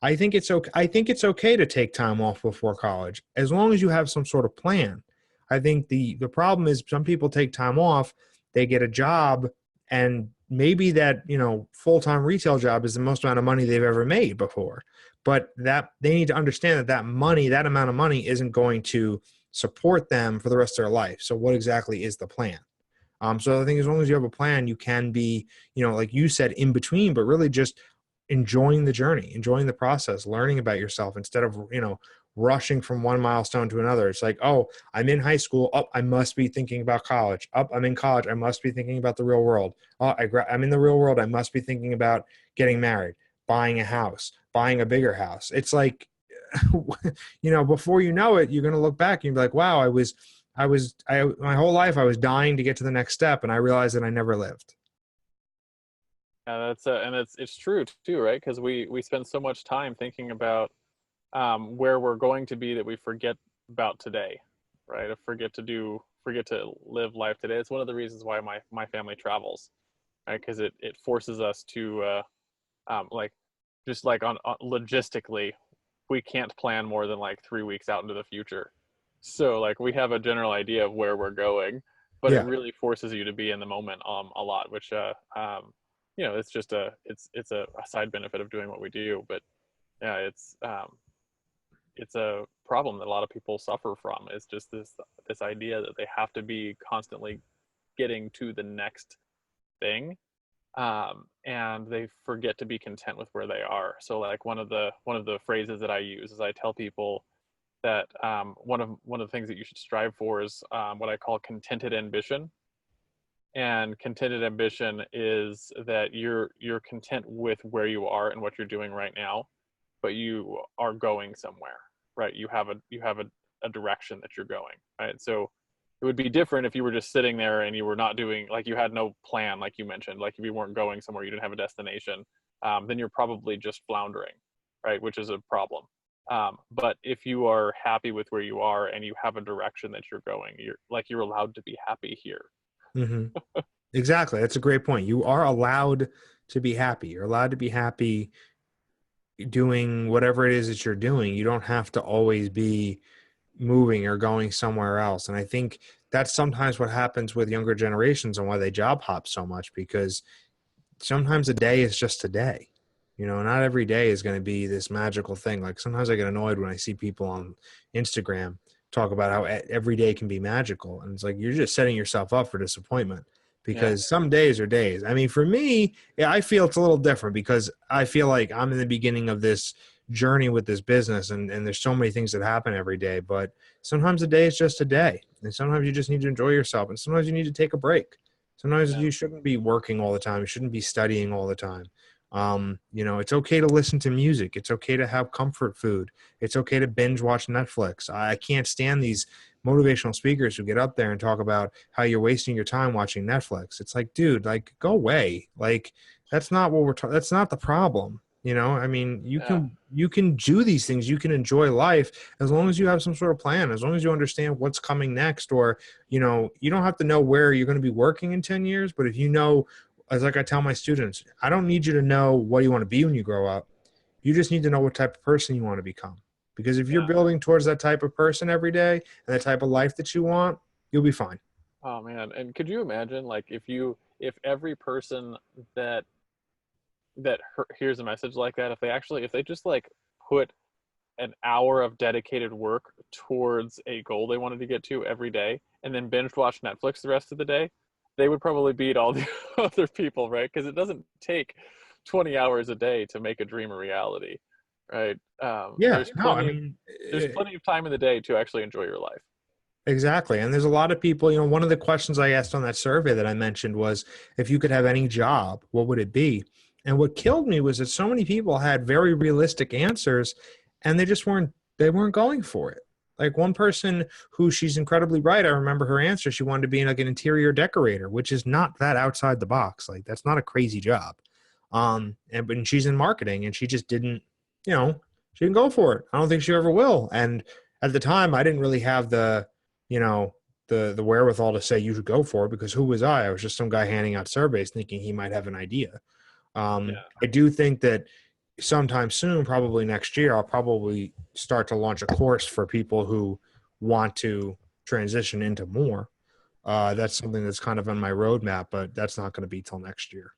I think it's okay. I think it's okay to take time off before college, as long as you have some sort of plan. I think the problem is, some people take time off, they get a job, and maybe that, full-time retail job is the most amount of money they've ever made before. But that they need to understand that money, that amount of money, isn't going to support them for the rest of their life. So what exactly is the plan? So I think as long as you have a plan, you can be, like you said, in between, but really just enjoying the journey, enjoying the process, learning about yourself, instead of, rushing from one milestone to another. It's like, oh, I'm in high school. Oh, I must be thinking about college. Oh, I'm in college. I must be thinking about the real world. Oh, I'm in the real world. I must be thinking about getting married, buying a house, buying a bigger house. It's like, before you know it, you're going to look back and you'll be like, wow, my whole life I was dying to get to the next step, and I realized that I never lived. Yeah, and it's true too, right? Because we spend so much time thinking about where we're going to be, that we forget about today, right? Forget to live life today. It's one of the reasons why my family travels, right? Because it forces us to like, just like on logistically, we can't plan more than like 3 weeks out into the future. So like we have a general idea of where we're going, but it Yeah. really forces you to be in the moment a lot, which it's just a side benefit of doing what we do. But yeah, it's a problem that a lot of people suffer from, is just this idea that they have to be constantly getting to the next thing, and they forget to be content with where they are. So like one of the phrases that I use is, I tell people that one of the things that you should strive for is what I call contented ambition. And contented ambition is that you're content with where you are and what you're doing right now, but you are going somewhere, right? You have a direction that you're going, right? So it would be different if you were just sitting there and you were not doing, like, you had no plan, like you mentioned, like if you weren't going somewhere, you didn't have a destination, then you're probably just floundering, right? Which is a problem. But if you are happy with where you are and you have a direction that you're going, you're allowed to be happy here. Hmm. Exactly. That's a great point. You are allowed to be happy. You're allowed to be happy doing whatever it is that you're doing. You don't have to always be, moving or going somewhere else. And I think that's sometimes what happens with younger generations and why they job hop so much, because sometimes a day is just a day. You know, not every day is going to be this magical thing. Like sometimes I get annoyed when I see people on Instagram talk about how every day can be magical. And it's like, you're just setting yourself up for disappointment, Yeah. because some days are days. I mean, for me, yeah, I feel it's a little different because I feel like I'm in the beginning of this journey with this business, and there's so many things that happen every day, but sometimes a day is just a day. And sometimes you just need to enjoy yourself. And sometimes you need to take a break. Sometimes Yeah. you shouldn't be working all the time. You shouldn't be studying all the time. You know, it's okay to listen to music. It's okay to have comfort food. It's okay to binge watch Netflix. I can't stand these motivational speakers who get up there and talk about how you're wasting your time watching Netflix. It's like, dude, like, go away. Like, that's not what we're talking. That's not the problem. You know, I mean, Yeah. you can do these things. You can enjoy life as long as you have some sort of plan, as long as you understand what's coming next, or, you know, you don't have to know where you're going to be working in 10 years, but if you know, as like I tell my students, I don't need you to know what you want to be when you grow up. You just need to know what type of person you want to become. Because if you're Yeah. building towards that type of person every day and the type of life that you want, you'll be fine. Oh man. And could you imagine, like, if every person that hears a message like that, if they just like put an hour of dedicated work towards a goal they wanted to get to every day and then binge watch Netflix the rest of the day, they would probably beat all the other people, right? Because it doesn't take 20 hours a day to make a dream a reality, right? Yeah, no, I mean, There's plenty of time in the day to actually enjoy your life. exactly. And there's a lot of people, you know, one of the questions I asked on that survey that I mentioned was, if you could have any job, what would it be? And what killed me was that so many people had very realistic answers, and they weren't going for it. Like one person who, she's incredibly bright, I remember her answer. She wanted to be like an interior decorator, which is not that outside the box. Like that's not a crazy job. And she's in marketing, and she just didn't, you know, she didn't go for it. I don't think she ever will. And at the time I didn't really have you know, the wherewithal to say you should go for it, because who was I? I was just some guy handing out surveys thinking he might have an idea. Yeah. I do think that sometime soon, probably next year, I'll probably start to launch a course for people who want to transition into more. That's something that's kind of on my roadmap, but that's not going to be till next year.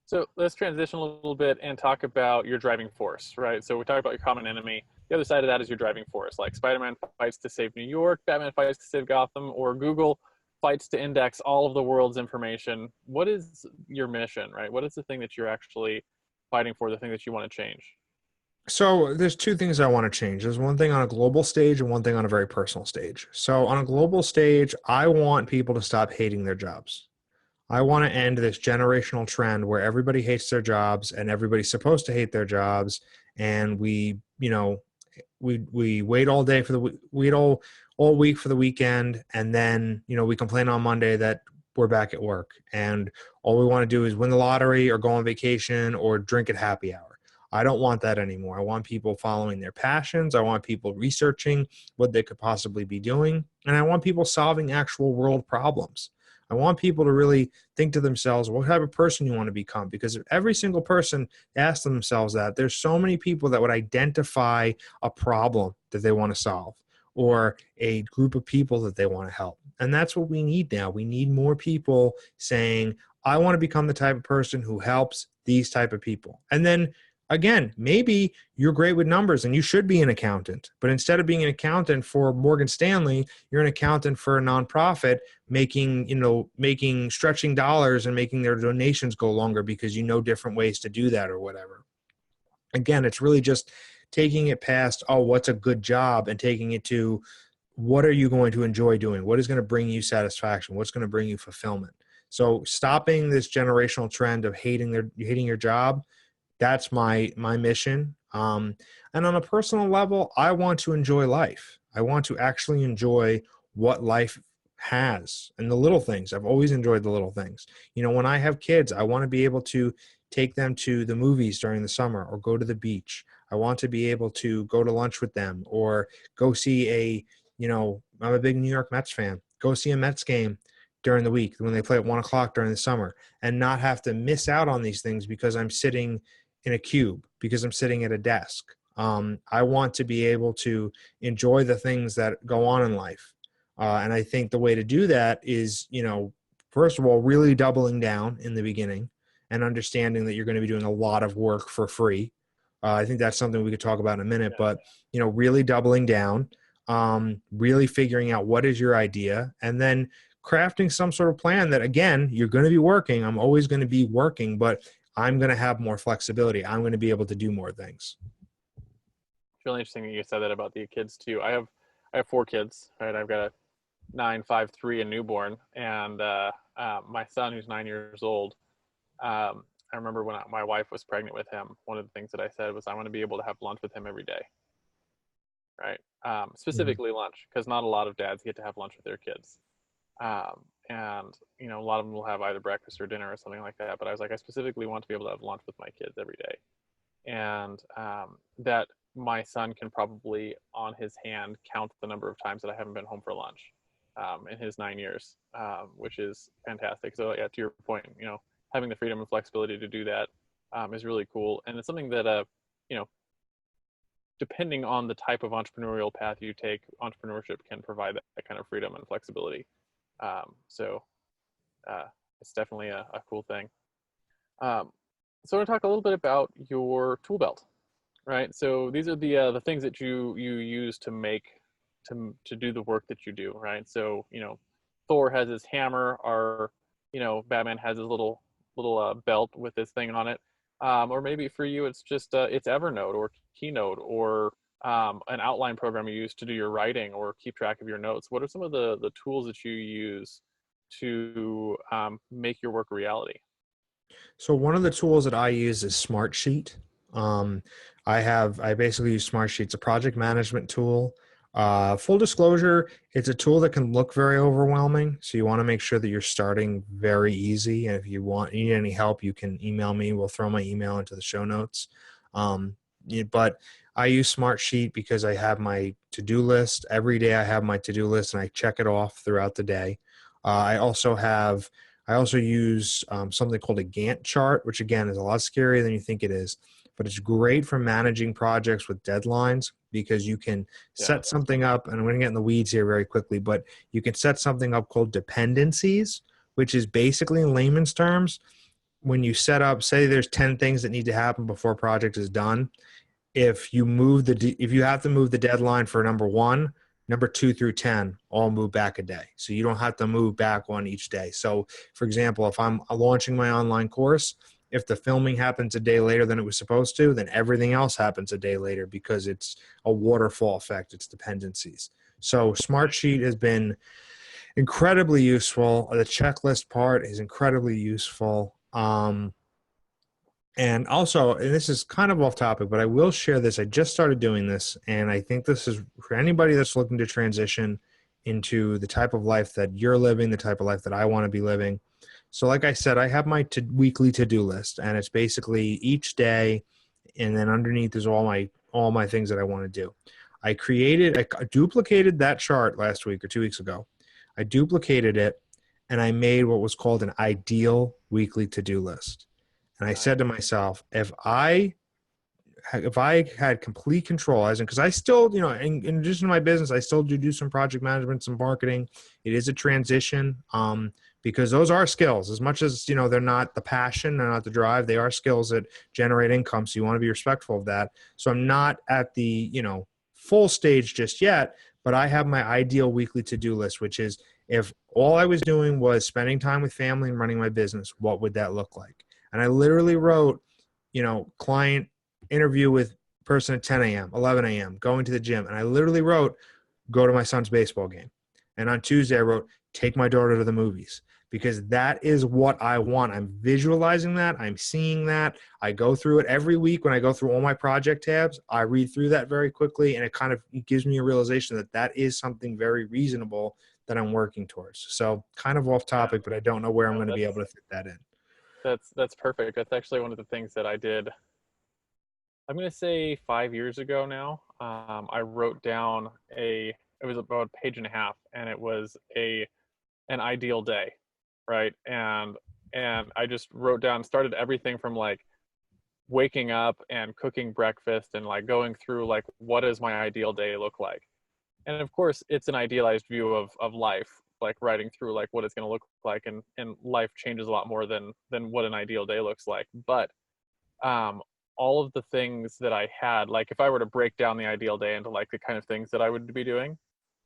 So let's transition a little bit and talk about your driving force, right? So we talked about your common enemy. The other side of that is your driving force. Like Spider-Man fights to save New York, Batman fights to save Gotham, or Google fights to index all of the world's information. What is your mission, right? What is the thing that you're actually fighting for, the thing that you want to change? So there's two things I want to change. There's one thing on a global stage and one thing on a very personal stage. So on a global stage, I want people to stop hating their jobs. I want to end this generational trend where everybody hates their jobs and everybody's supposed to hate their jobs. And we, you know, we wait all day for the wait all week for the weekend, and then, you know, we complain on Monday that we're back at work, and all we want to do is win the lottery or go on vacation or drink at happy hour. I don't want that anymore. I want people following their passions. I want people researching what they could possibly be doing, and I want people solving actual world problems. I want people to really think to themselves, what type of person you want to become? Because if every single person asks themselves that, there's so many people that would identify a problem that they want to solve or a group of people that they want to help. And that's what we need now. We need more people saying, I want to become the type of person who helps these type of people. And then again, maybe you're great with numbers and you should be an accountant, but instead of being an accountant for Morgan Stanley, you're an accountant for a nonprofit making, you know, making stretching dollars and making their donations go longer because you know different ways to do that or whatever. Again, it's really just taking it past, oh, what's a good job, and taking it to, what are you going to enjoy doing? What is going to bring you satisfaction? What's going to bring you fulfillment? So stopping this generational trend of hating your job, that's my mission. And on a personal level, I want to enjoy life. I want to actually enjoy what life has and the little things. I've always enjoyed the little things. You know, when I have kids, I want to be able to take them to the movies during the summer or go to the beach. I want to be able to go to lunch with them or go see you know, I'm a big New York Mets fan. Go see a Mets game during the week when they play at 1 o'clock during the summer, and not have to miss out on these things because I'm sitting in a cube, because I'm sitting at a desk. I want to be able to enjoy the things that go on in life. And I think the way to do that is, first of all, really doubling down in the beginning and understanding that you're going to be doing a lot of work for free. I think that's something we could talk about in a minute, but, really doubling down, really figuring out what is your idea, and then crafting some sort of plan that, again, you're going to be working. I'm always going to be working, but I'm going to have more flexibility. I'm going to be able to do more things. It's really interesting that you said that about the kids too. I have 4 kids, right? I've got a 9, 5, 3, and newborn, and my son, who's 9 years old. I remember when my wife was pregnant with him, one of the things that I said was I want to be able to have lunch with him every day, right? Mhm. Specifically lunch, because not a lot of dads get to have lunch with their kids. And a lot of them will have either breakfast or dinner or something like that. But I was like, I specifically want to be able to have lunch with my kids every day, and that my son can probably on his hand count the number of times that I haven't been home for lunch in his 9 years, which is fantastic. So yeah, to your point, having the freedom and flexibility to do that is really cool, and it's something that you know, depending on the type of entrepreneurial path you take, entrepreneurship can provide that kind of freedom and flexibility. So it's definitely a cool thing. Um, so I want to talk a little bit about your tool belt, right? So these are the things that you use to make to do the work that you do, right? So Thor has his hammer, or Batman has his little belt with this thing on it, or maybe for you it's just it's Evernote or Keynote or an outline program you use to do your writing or keep track of your notes. What are some of the tools that you use to make your work a reality? So one of the tools that I use is Smartsheet. Um, I basically use Smartsheet. It's a project management tool. Full disclosure, it's a tool that can look very overwhelming. So you want to make sure that you're starting very easy. And if you need any help, you can email me. We'll throw my email into the show notes. But I use Smartsheet because I have my to-do list. Every day I have my to-do list and I check it off throughout the day. I also use something called a Gantt chart, which again is a lot scarier than you think it is, but it's great for managing projects with deadlines because you can Yeah. set something up, and I'm going to get in the weeds here very quickly, but you can set something up called dependencies, which is basically in layman's terms, when you set up, say there's 10 things that need to happen before a project is done, if you have to move the deadline for number 1, number 2 through 10 all move back a day, so you don't have to move back one each day. So for example, if I'm launching my online course, if the filming happens a day later than it was supposed to, then everything else happens a day later because it's a waterfall effect. It's dependencies. So Smartsheet has been incredibly useful. The checklist part is incredibly useful. And also, and this is kind of off topic, but I will share this. I just started doing this, and I think this is for anybody that's looking to transition into the type of life that you're living, the type of life that I want to be living. So, like I said, I have my weekly to-do list, and it's basically each day, and then underneath is all my things that I want to do. I duplicated that chart last week or 2 weeks ago. I duplicated it, and I made what was called an ideal weekly to-do list. And I said Nice. to myself, if I had complete control, as in, because I still, in addition to my business, I still do some project management, some marketing. It is a transition, because those are skills. As much as they're not the passion, they're not the drive. They are skills that generate income. So you want to be respectful of that. So I'm not at the full stage just yet, but I have my ideal weekly to-do list, which is if all I was doing was spending time with family and running my business, what would that look like? And I literally wrote, client interview with person at 10 a.m., 11 a.m., going to the gym. And I literally wrote, go to my son's baseball game. And on Tuesday, I wrote, take my daughter to the movies, because that is what I want. I'm visualizing that. I'm seeing that. I go through it every week. When I go through all my project tabs, I read through that very quickly. And it gives me a realization that that is something very reasonable that I'm working towards. So kind of off Yeah. topic, but I don't know where I'm No, going to be able that's to fit that in. that's perfect. That's actually one of the things that I did. I'm gonna say 5 years ago now. I wrote down it was about a page and a half, and it was an ideal day, right? And I just wrote down, started everything from like waking up and cooking breakfast and like going through like what does my ideal day look like. And of course it's an idealized view of life, like writing through like what it's going to look like, and life changes a lot more than what an ideal day looks like. But um all of the things that I had, like if I were to break down the ideal day into like the kind of things that I would be doing,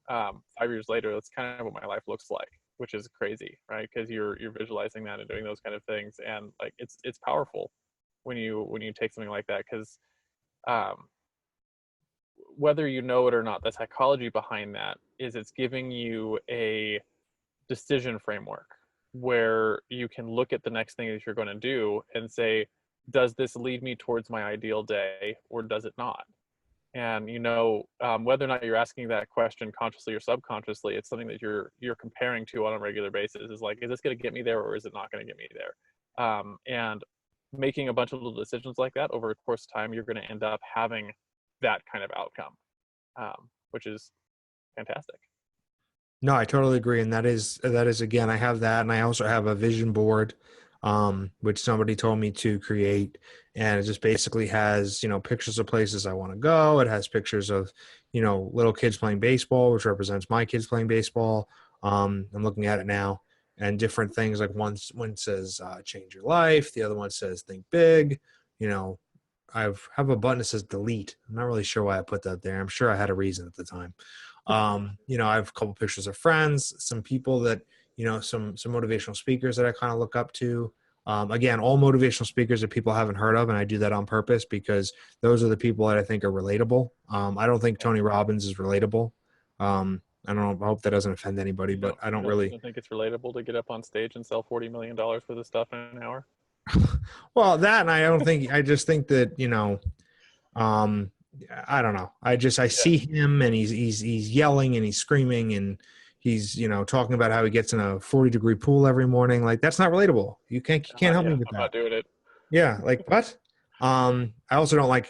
5 years later, that's kind of what my life looks like, which is crazy, right? Because you're visualizing that and doing those kind of things, and like it's powerful when you take something like that, because um, whether you know it or not, the psychology behind that is it's giving you a decision framework where you can look at the next thing that you're going to do and say, does this lead me towards my ideal day or does it not? And whether or not you're asking that question consciously or subconsciously, it's something that you're comparing to on a regular basis. Is like, is this going to get me there or is it not going to get me there? And making a bunch of little decisions like that over a course of time, you're going to end up having that kind of outcome, which is fantastic. No, I totally agree. And that is again, I have that. And I also have a vision board, which somebody told me to create. And it just basically has, pictures of places I want to go. It has pictures of, little kids playing baseball, which represents my kids playing baseball. I'm looking at it now, and different things, like one says, change your life. The other one says, think big. You know, have a button that says delete. I'm not really sure why I put that there. I'm sure I had a reason at the time. I have a couple pictures of friends, some people that, some motivational speakers that I kind of look up to. Again, all motivational speakers that people haven't heard of, and I do that on purpose because those are the people that I think are relatable. I don't think Tony Robbins is relatable. I don't know. I hope that doesn't offend anybody, but I don't You really. don't think it's relatable to get up on stage and sell $40 million worth of stuff in an hour? Well, that, and I don't think. I just think that Um, I don't know. I Yeah. see him, and he's yelling and he's screaming and he's, talking about how he gets in a 40-degree pool every morning. Like, that's not relatable. You can't help me Yeah, with I'm that. not doing it. Yeah. Like, what? I also don't like,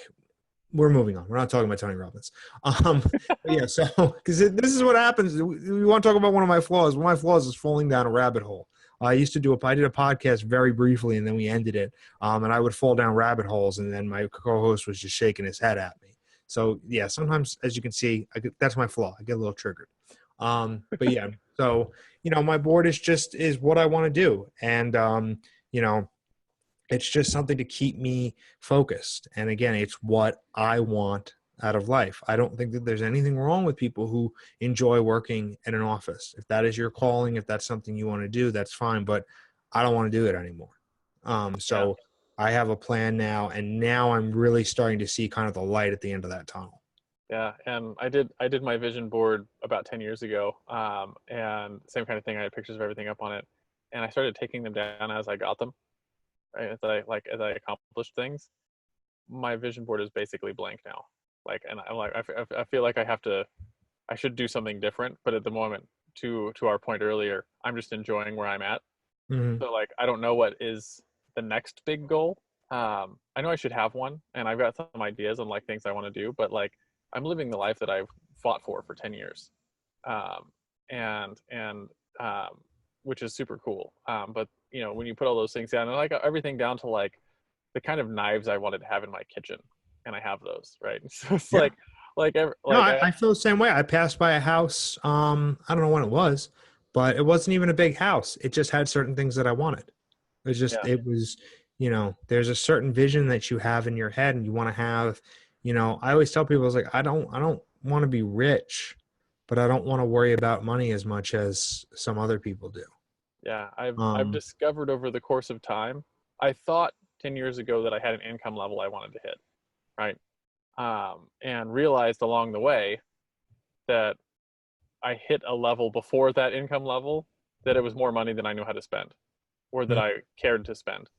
we're moving on. We're not talking about Tony Robbins. But yeah. So, cause this is what happens. We want to talk about one of my flaws. One of my flaws is falling down a rabbit hole. I did a podcast very briefly and then we ended it. And I would fall down rabbit holes and then my co-host was just shaking his head at me. So yeah, sometimes, as you can see, that's my flaw. I get a little triggered. But yeah, so, my board is what I want to do. And, you know, it's just something to keep me focused. And again, it's what I want out of life. I don't think that there's anything wrong with people who enjoy working in an office. If that is your calling, if that's something you want to do, that's fine. But I don't want to do it anymore. Yeah. So I have a plan now, and now I'm really starting to see kind of the light at the end of that tunnel. Yeah, and I did my vision board about 10 years ago, and same kind of thing. I had pictures of everything up on it, and I started taking them down as I got them, right? As I accomplished things. My vision board is basically blank now. Like, and I'm like, I feel like I should do something different, but at the moment, to our point earlier, I'm just enjoying where I'm at. Hmm. So like, I don't know what is the next big goal. I know I should have one, and I've got some ideas on like things I want to do, but like, I'm living the life that I've fought for 10 years, um, and which is super cool. But when you put all those things down, and like everything down to like the kind of knives I wanted to have in my kitchen, and I have those, right? So it's Yeah. No, I I feel the same way. I passed by a house. I don't know when it was, but it wasn't even a big house. It just had certain things that I wanted. yeah, It was, there's a certain vision that you have in your head and you want to have, I always tell people, I was like, I don't want to be rich, but I don't want to worry about money as much as some other people do. yeah. I've Um, discovered over the course of time. I thought 10 years ago that I had an income level I wanted to hit, right? And realized along the way that I hit a level before that income level, that it was more money than I knew how to spend, or that I cared to spend.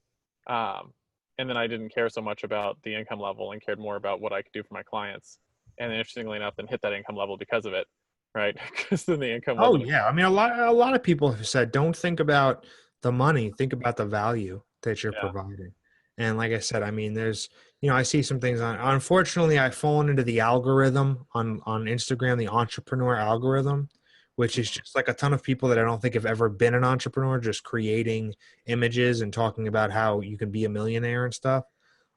Um, and then I didn't care so much about the income level and cared more about what I could do for my clients. And interestingly enough, then hit that income level because of it, right? Because then the income oh wasn't. yeah. I mean, a lot of people have said, don't think about the money, think about the value that you're Yeah. providing. And like I said, I mean, I see some things unfortunately, I've fallen into the algorithm on Instagram, the entrepreneur algorithm, which is just like a ton of people that I don't think have ever been an entrepreneur, just creating images and talking about how you can be a millionaire and stuff.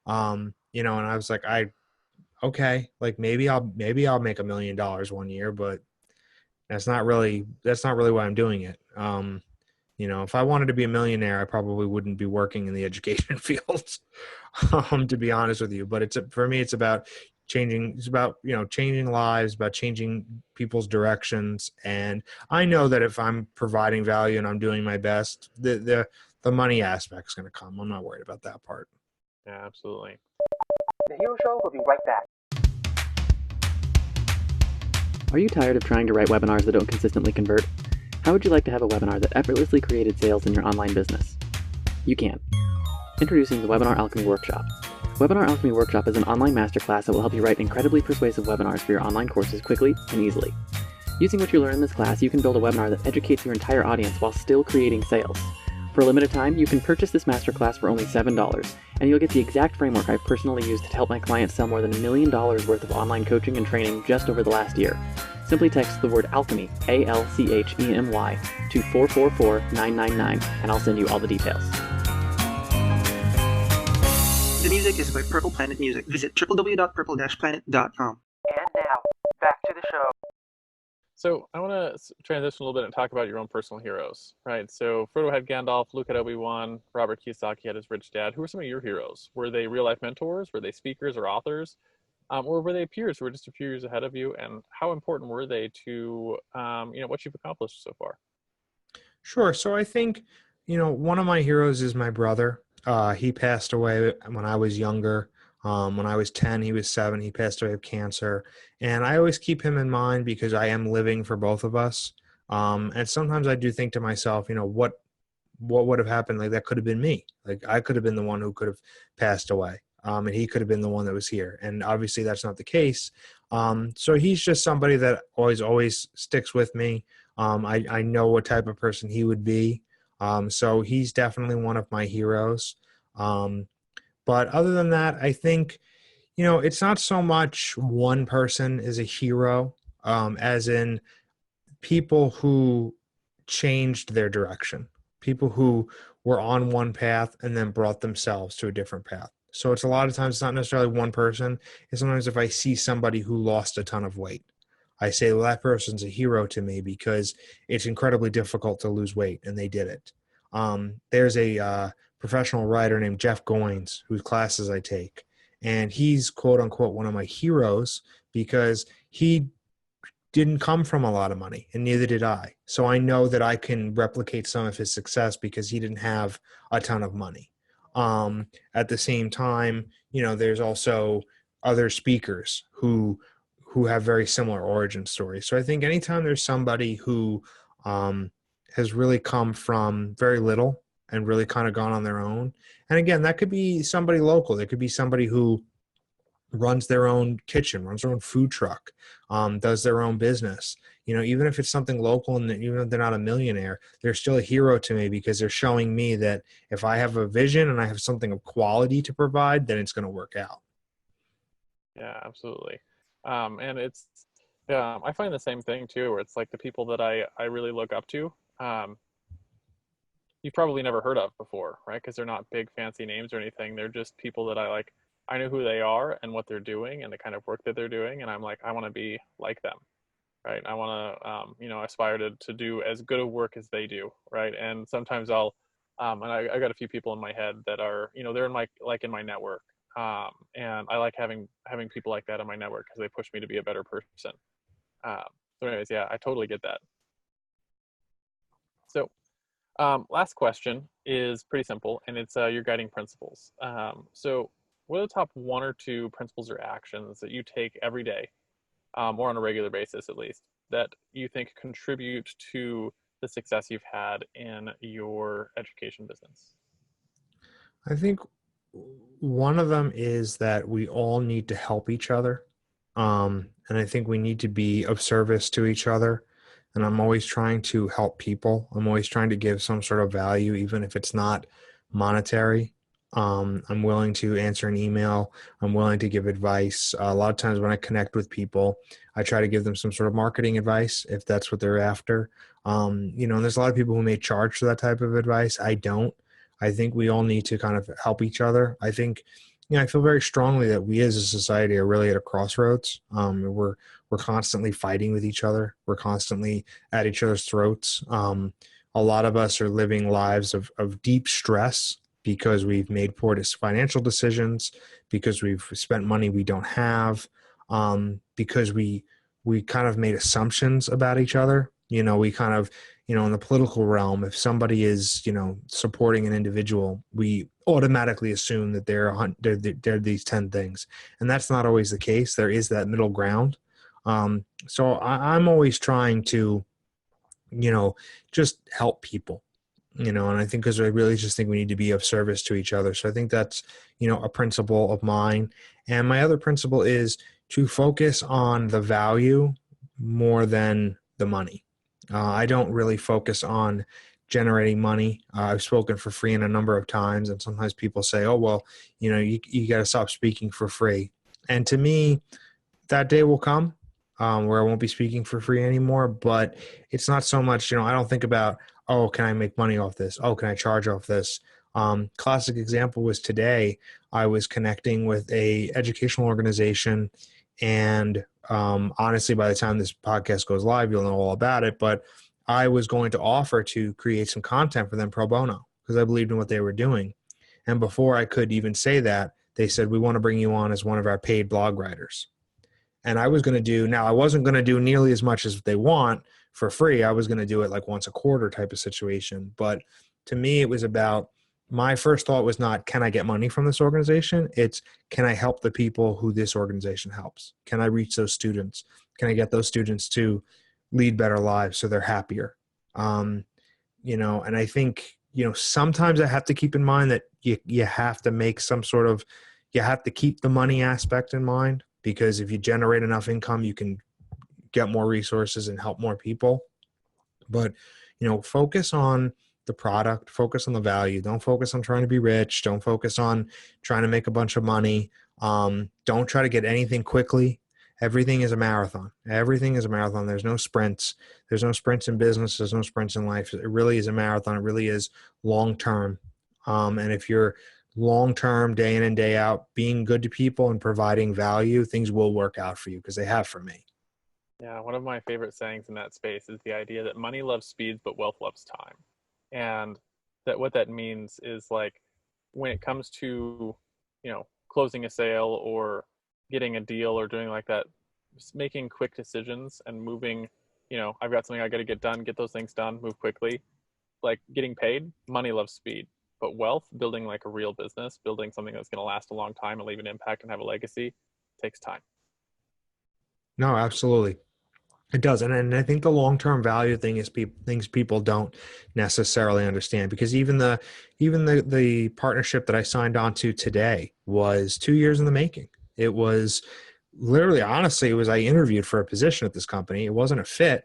You know, and I was like, okay, like maybe I'll make $1 million one year, but that's not really why I'm doing it. You know, if I wanted to be a millionaire, I probably wouldn't be working in the education field, to be honest with you. But for me, it's about changing. It's about, you know, changing lives, about changing people's directions. And I know that if I'm providing value and I'm doing my best, the money aspect's going to come. I'm not worried about that part. Yeah, absolutely. The Hero Show will be right back. Are you tired of trying to write webinars that don't consistently convert? How would you like to have a webinar that effortlessly created sales in your online business? You can. Introducing the Webinar Alchemy Workshop. Webinar Alchemy Workshop is an online masterclass that will help you write incredibly persuasive webinars for your online courses quickly and easily. Using what you learn in this class, you can build a webinar that educates your entire audience while still creating sales. For a limited time, you can purchase this masterclass for only $7, and you'll get the exact framework I've personally used to help my clients sell more than $1 million worth of online coaching and training just over the last year. Simply text the word alchemy, ALCHEMY, to 444999, and I'll send you all the details. The music is by Purple Planet Music. Visit www.purple-planet.com. And now, back to the show. So I want to transition a little bit and talk about your own personal heroes, right? So Frodo had Gandalf, Luke had Obi-Wan, Robert Kiyosaki had his rich dad. Who were some of your heroes? Were they real-life mentors? Were they speakers or authors? Or were they peers who were just a few years ahead of you? And how important were they to, what you've accomplished so far? Sure. So I think, you know, one of my heroes is my brother. He passed away when I was younger. When I was 10, he was 7. He passed away of cancer. And I always keep him in mind because I am living for both of us. And sometimes I do think to myself, you know, what would have happened? Like, that could have been me. Like, I could have been the one who could have passed away. And he could have been the one that was here. And obviously that's not the case. So he's just somebody that always sticks with me. I know what type of person he would be. So he's definitely one of my heroes. But other than that, I think, you know, it's not so much one person is a hero, as in people who changed their direction, people who were on one path and then brought themselves to a different path. So it's a lot of times, it's not necessarily one person. It's sometimes if I see somebody who lost a ton of weight, I say, well, that person's a hero to me because it's incredibly difficult to lose weight, and they did it. There's a professional writer named Jeff Goins, whose classes I take, and he's quote unquote one of my heroes because he didn't come from a lot of money, and neither did I. So I know that I can replicate some of his success because he didn't have a ton of money. At the same time, you know, there's also other speakers who have very similar origin stories. So I think anytime there's somebody who has really come from very little and really kind of gone on their own, and again, that could be somebody local. There could be somebody who runs their own kitchen, runs their own food truck, does their own business. You know, even if it's something local and even if they're not a millionaire, they're still a hero to me because they're showing me that if I have a vision and I have something of quality to provide, then it's going to work out. Yeah, absolutely. And it's, I find the same thing too, where it's like the people that I really look up to, you've probably never heard of before, right? Because they're not big fancy names or anything. They're just people that I know who they are and what they're doing and the kind of work that they're doing. And I'm like, I want to be like them, right? I want to, aspire to do as good of work as they do, right? And sometimes and I got a few people in my head that are, they're in my network. And I like having people like that in my network because they push me to be a better person. So anyways, yeah, I totally get that. So last question is pretty simple, and it's your guiding principles. So what are the top 1 or 2 principles or actions that you take every day, or on a regular basis at least, that you think contribute to the success you've had in your education business? I think one of them is that we all need to help each other. And I think we need to be of service to each other. And I'm always trying to help people. I'm always trying to give some sort of value, even if it's not monetary. I'm willing to answer an email. I'm willing to give advice. A lot of times when I connect with people, I try to give them some sort of marketing advice if that's what they're after. And there's a lot of people who may charge for that type of advice. I don't. I think we all need to kind of help each other. I think, I feel very strongly that we as a society are really at a crossroads. We're constantly fighting with each other. We're constantly at each other's throats. A lot of us are living lives of deep stress because we've made poor financial decisions, because we've spent money we don't have, because we kind of made assumptions about each other. We kind of, in the political realm, if somebody is, supporting an individual, we automatically assume that they're these 10 things. And that's not always the case. There is that middle ground. So I'm always trying to, just help people, and I think because I really just think we need to be of service to each other. So I think that's, a principle of mine. And my other principle is to focus on the value more than the money. I don't really focus on generating money. I've spoken for free in a number of times, and sometimes people say, "Oh, well, you got to stop speaking for free." And to me, that day will come where I won't be speaking for free anymore. But it's not so much, I don't think about, oh, can I make money off this? Oh, can I charge off this? Classic example was today. I was connecting with a educational organization, and honestly, by the time this podcast goes live, you'll know all about it. But I was going to offer to create some content for them pro bono because I believed in what they were doing. And before I could even say that, they said, "We want to bring you on as one of our paid blog writers." And I wasn't going to do nearly as much as they want for free. I was going to do it like once a quarter type of situation. But to me, it was about, my first thought was not, can I get money from this organization? It's, can I help the people who this organization helps? Can I reach those students? Can I get those students to lead better lives so they're happier? And I think, sometimes I have to keep in mind that you have to make you have to keep the money aspect in mind, because if you generate enough income, you can get more resources and help more people. But, focus on the product, focus on the value. Don't focus on trying to be rich. Don't focus on trying to make a bunch of money. Don't try to get anything quickly. Everything is a marathon. Everything is a marathon. There's no sprints. There's no sprints in business. There's no sprints in life. It really is a marathon. It really is long-term. And if you're long-term, day in and day out, being good to people and providing value, things will work out for you, because they have for me. Yeah, one of my favorite sayings in that space is the idea that money loves speed, but wealth loves time. And that what that means is, like, when it comes to, closing a sale or getting a deal or doing like that, just making quick decisions and moving, I've got something I got to get done, get those things done, move quickly. Like getting paid, money loves speed. But wealth, building like a real business, building something that's going to last a long time and leave an impact and have a legacy, takes time. No, absolutely. It does. And I think the long-term value thing is things people don't necessarily understand, because even the partnership that I signed on to today was 2 years in the making. It was literally, honestly, I interviewed for a position at this company. It wasn't a fit.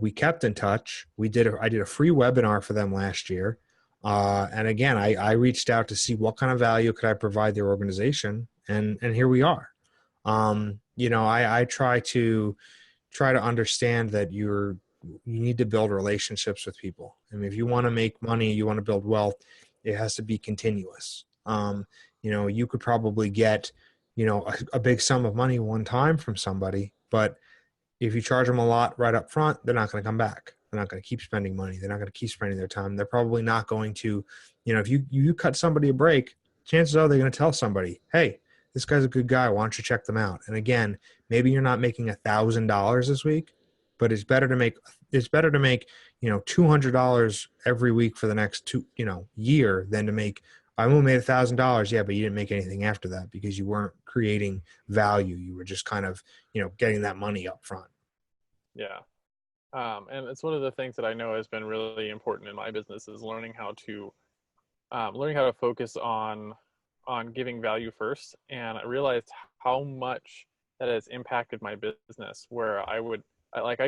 We kept in touch. I did a free webinar for them last year. And again, I reached out to see what kind of value could I provide their organization. And here we are. I try to understand that you need to build relationships with people. I mean, if you want to make money, you want to build wealth, it has to be continuous. You could probably get, a big sum of money one time from somebody, but if you charge them a lot right up front, they're not going to come back. They're not going to keep spending money. They're not going to keep spending their time. They're probably not going to, if you cut somebody a break, chances are they're going to tell somebody, "Hey, this guy's a good guy. Why don't you check them out?" And again, maybe you're not making $1,000 this week, but it's better to make $200 every week for the next year than to make, "I only made $1,000." Yeah, but you didn't make anything after that because you weren't creating value. You were just kind of, getting that money up front. Yeah. And it's one of the things that I know has been really important in my business is learning how to focus on giving value first. And I realized how much that has impacted my business, where I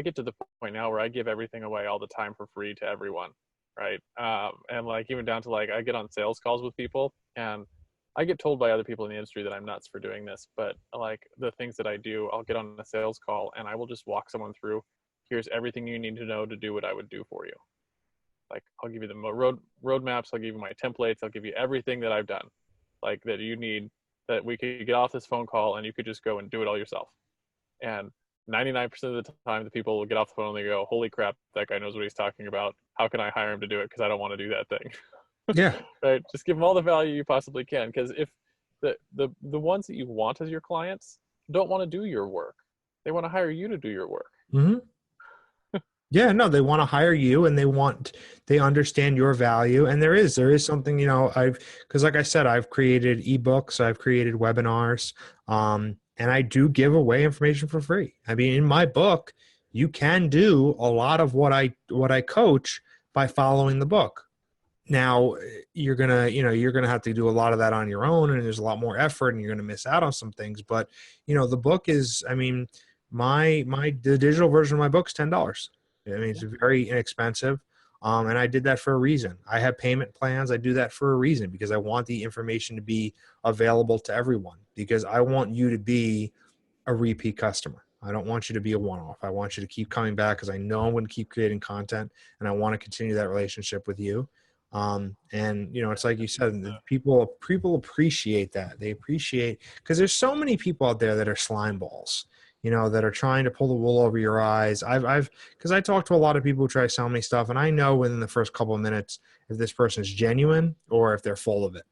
get to the point now where I give everything away all the time for free to everyone. Right. And like, even down to like, I get on sales calls with people, and I get told by other people in the industry that I'm nuts for doing this, but like the things that I do, I'll get on a sales call and I will just walk someone through, here's everything you need to know to do what I would do for you. Like, I'll give you the roadmaps, I'll give you my templates, I'll give you everything that I've done, like that you need that we could get off this phone call and you could just go and do it all yourself. And 99% of the time, the people will get off the phone and they go, holy crap, that guy knows what he's talking about. How can I hire him to do it? Because I don't want to do that thing. Yeah. Right? Just give them all the value you possibly can. Because if the ones that you want as your clients don't want to do your work, they want to hire you to do your work. Mm-hmm. Yeah, no, they want to hire you, and they understand your value. And there is something, because like I said, I've created ebooks, I've created webinars, and I do give away information for free. I mean, in my book, you can do a lot of what I coach by following the book. Now you're going to have to do a lot of that on your own, and there's a lot more effort, and you're going to miss out on some things. But, the book is, I mean, the digital version of my book is $10. I mean, it's very inexpensive. And I did that for a reason. I have payment plans. I do that for a reason, because I want the information to be available to everyone, because I want you to be a repeat customer. I don't want you to be a one-off. I want you to keep coming back, because I know I'm going to keep creating content, and I want to continue that relationship with you. And it's like you said, people appreciate that. They appreciate, because there's so many people out there that are slime balls, that are trying to pull the wool over your eyes. Because I talk to a lot of people who try to sell me stuff, and I know within the first couple of minutes if this person is genuine or if they're full of it.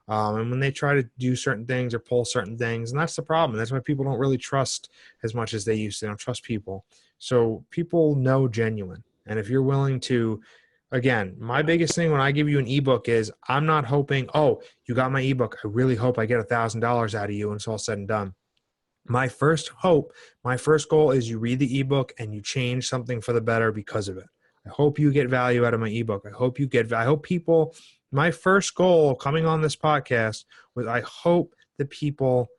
And when they try to do certain things or pull certain things, and that's the problem. That's why people don't really trust as much as they used to. They don't trust people. So people know genuine. And if you're willing to, again, my biggest thing when I give you an ebook is I'm not hoping, oh, you got my ebook, I really hope I get $1,000 out of you and it's all said and done. My first goal is you read the ebook and you change something for the better because of it. I hope you get value out of my ebook. I hope people, my first goal coming on this podcast was I hope that people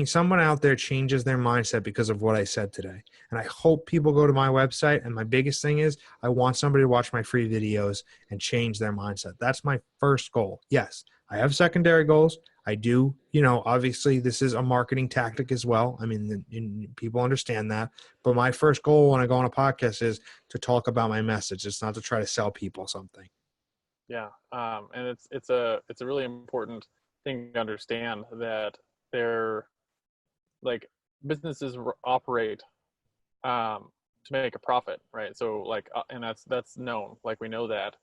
someone out there changes their mindset because of what I said today. And I hope people go to my website. And my biggest thing is I want somebody to watch my free videos and change their mindset. That's my first goal. Yes, I have secondary goals. I do, obviously this is a marketing tactic as well. I mean, people understand that. But my first goal when I go on a podcast is to talk about my message. It's not to try to sell people something. Yeah. And it's a really important thing to understand that they're like businesses operate to make a profit, right? So and that's known, like we know that,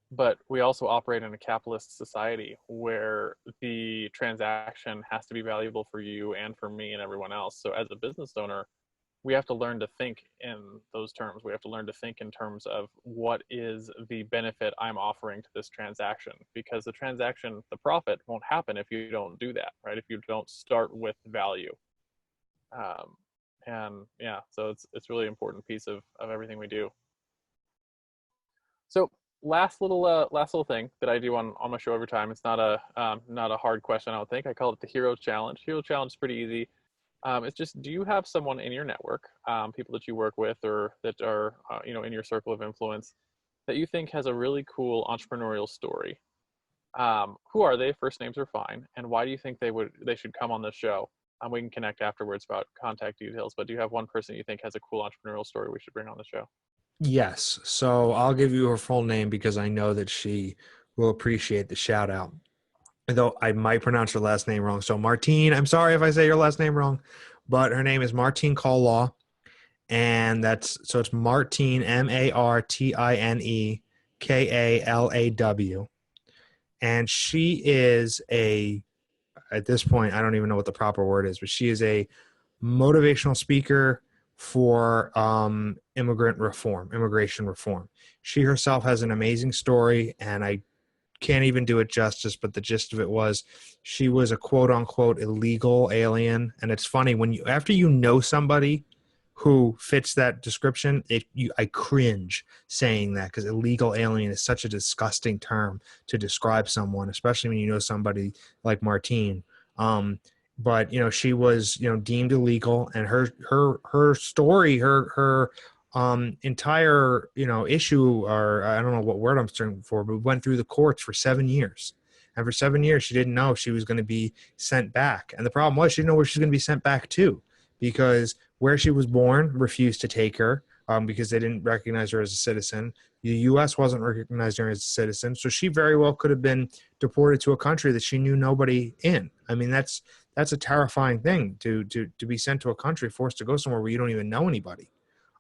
but we also operate in a capitalist society where the transaction has to be valuable for you and for me and everyone else. So as a business owner, we have to learn to think in those terms. We have to learn to think in terms of what is the benefit I'm offering to this transaction, because the transaction, the profit won't happen if you don't do that, right? If you don't start with value. So it's really important piece of everything we do. So last little thing that I do on my show every time. It's not a hard question, I don't think. I call it the Hero Challenge. Hero Challenge is pretty easy. It's just, do you have someone in your network, people that you work with or that are, in your circle of influence that you think has a really cool entrepreneurial story? Who are they? First names are fine. And why do you think they should come on this show? We can connect afterwards about contact details, but do you have one person you think has a cool entrepreneurial story we should bring on the show? Yes. So I'll give you her full name because I know that she will appreciate the shout out. Though I might pronounce her last name wrong. So Martine, I'm sorry if I say your last name wrong, but her name is Martine Kallaw. And so it's Martine, MartineKallaw. And she is at this point, I don't even know what the proper word is, but she is a motivational speaker for immigration reform. She herself has an amazing story, and I can't even do it justice, but the gist of it was she was a quote unquote illegal alien. And it's funny after you know somebody who fits that description, I cringe saying that, because illegal alien is such a disgusting term to describe someone, especially when you know somebody like Martine. But she was deemed illegal, and her story, her entire issue, or I don't know what word I'm searching for, but went through the courts for 7 years. And for 7 years, she didn't know if she was going to be sent back. And the problem was she didn't know where she's going to be sent back to, because where she was born refused to take her. because they didn't recognize her as a citizen. The U.S. wasn't recognizing her as a citizen, so she very well could have been deported to a country that she knew nobody in. I mean, that's a terrifying thing to be sent to a country, forced to go somewhere where you don't even know anybody.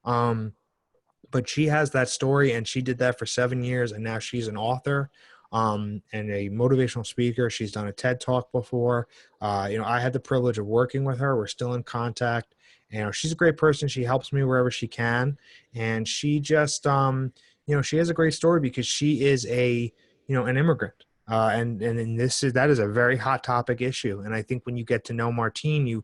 But she has that story, and she did that for 7 years, and now she's an author and a motivational speaker. She's done a TED Talk before. I had the privilege of working with her. We're still in contact. She's a great person. She helps me wherever she can, and she just, she has a great story because she is an immigrant. And that is a very hot topic issue. And I think when you get to know Martine, you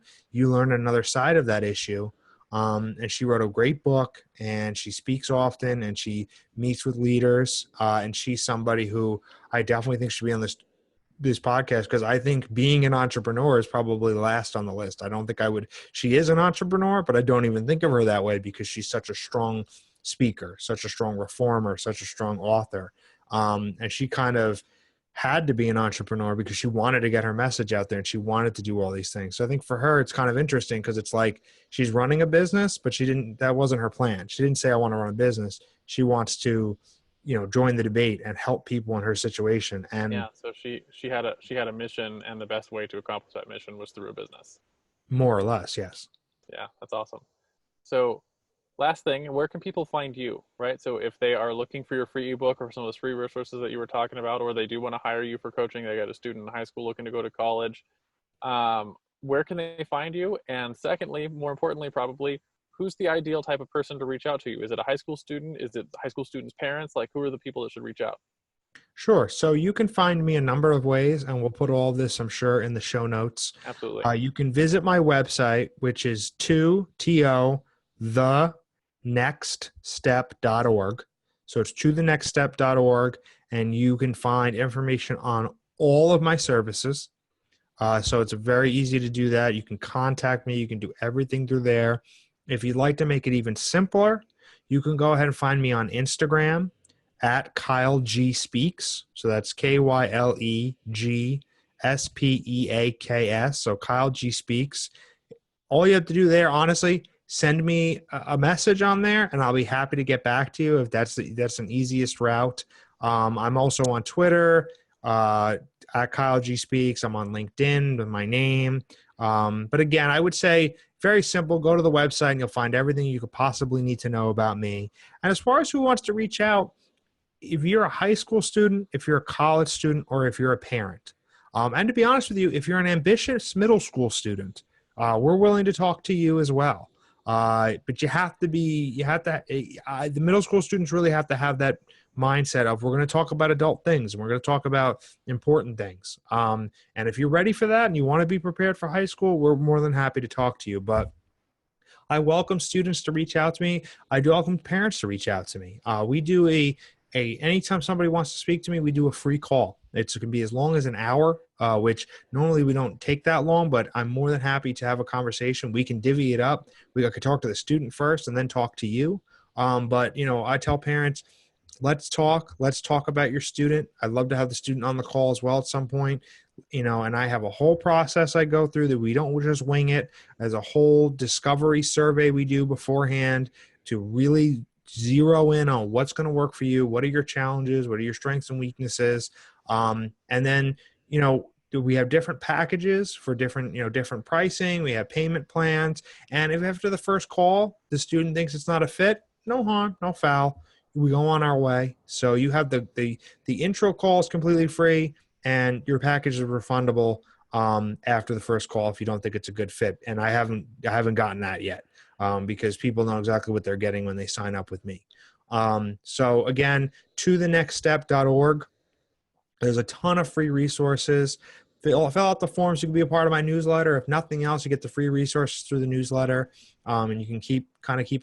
learn another side of that issue. And she wrote a great book, and she speaks often, and she meets with leaders. And she's somebody who I definitely think should be on this podcast, because I think being an entrepreneur is probably last on the list. I don't think she is an entrepreneur, but I don't even think of her that way because she's such a strong speaker, such a strong reformer, such a strong author. And she kind of had to be an entrepreneur because she wanted to get her message out there and she wanted to do all these things. So I think for her, it's kind of interesting because it's like she's running a business, but that wasn't her plan. She didn't say, I want to run a business. She wants to, join the debate and help people in her situation. And yeah, so she had a mission, and the best way to accomplish that mission was through a business. More or less, yes. Yeah, that's awesome. So last thing, where can people find you, right? So if they are looking for your free ebook or some of those free resources that you were talking about, or they do want to hire you for coaching, they got a student in high school looking to go to college, where can they find you? And secondly, more importantly, probably, who's the ideal type of person to reach out to you? Is it a high school student? Is it high school students' parents? Like, who are the people that should reach out? Sure. So you can find me a number of ways, and we'll put all this, I'm sure, in the show notes. Absolutely. You can visit my website, which is thenextstep.org. So it's thenextstep.org, and you can find information on all of my services. So it's very easy to do that. You can contact me. You can do everything through there. If you'd like to make it even simpler, you can go ahead and find me on Instagram at Kyle G Speaks. So that's KyleGSpeaks. So Kyle G Speaks. All you have to do there, honestly, send me a message on there, and I'll be happy to get back to you if that's an easiest route. I'm also on Twitter at Kyle G Speaks. I'm on LinkedIn with my name. But again, I would say very simple. Go to the website and you'll find everything you could possibly need to know about me. And as far as who wants to reach out, if you're a high school student, if you're a college student, or if you're a parent, and to be honest with you, if you're an ambitious middle school student, we're willing to talk to you as well. But the middle school students really have to have that mindset of, we're going to talk about adult things and we're going to talk about important things. And if you're ready for that and you want to be prepared for high school, we're more than happy to talk to you. But I welcome students to reach out to me. I do welcome parents to reach out to me. We do anytime somebody wants to speak to me, we do a free call. It can be as long as an hour, which normally we don't take that long, but I'm more than happy to have a conversation. We can divvy it up. I could talk to the student first and then talk to you. But I tell parents, let's talk about your student. I'd love to have the student on the call as well at some point, and I have a whole process I go through that we don't just wing it. There's a whole discovery survey we do beforehand to really zero in on what's going to work for you. What are your challenges? What are your strengths and weaknesses? And then, we have different packages for different pricing. We have payment plans. And if after the first call, the student thinks it's not a fit, no harm, no foul. We go on our way. So you have the intro call is completely free, and your package is refundable after the first call if you don't think it's a good fit. And I haven't gotten that yet because people know exactly what they're getting when they sign up with me. So again, thenextstep.org. There's a ton of free resources. Fill out the forms. You can be a part of my newsletter. If nothing else, you get the free resources through the newsletter, and you can keep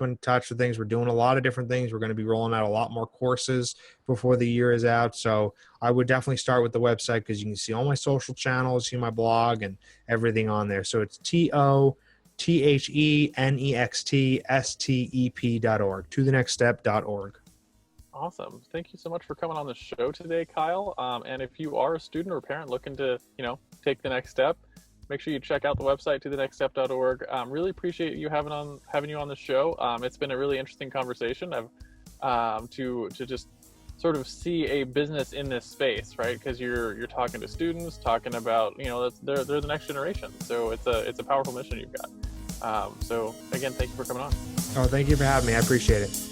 in touch with things. We're doing a lot of different things. We're going to be rolling out a lot more courses before the year is out. So I would definitely start with the website because you can see all my social channels, see my blog, and everything on there. So it's thenextstep.org, thenextstep.org. Awesome. Thank you so much for coming on the show today, Kyle. And if you are a student or a parent looking to, take the next step, make sure you check out the website tothenextstep.org. Really appreciate you having you on the show. It's been a really interesting conversation. To just sort of see a business in this space, right? Because you're talking to students, talking about, they're the next generation. So it's a powerful mission you've got. So again, thank you for coming on. Oh, thank you for having me. I appreciate it.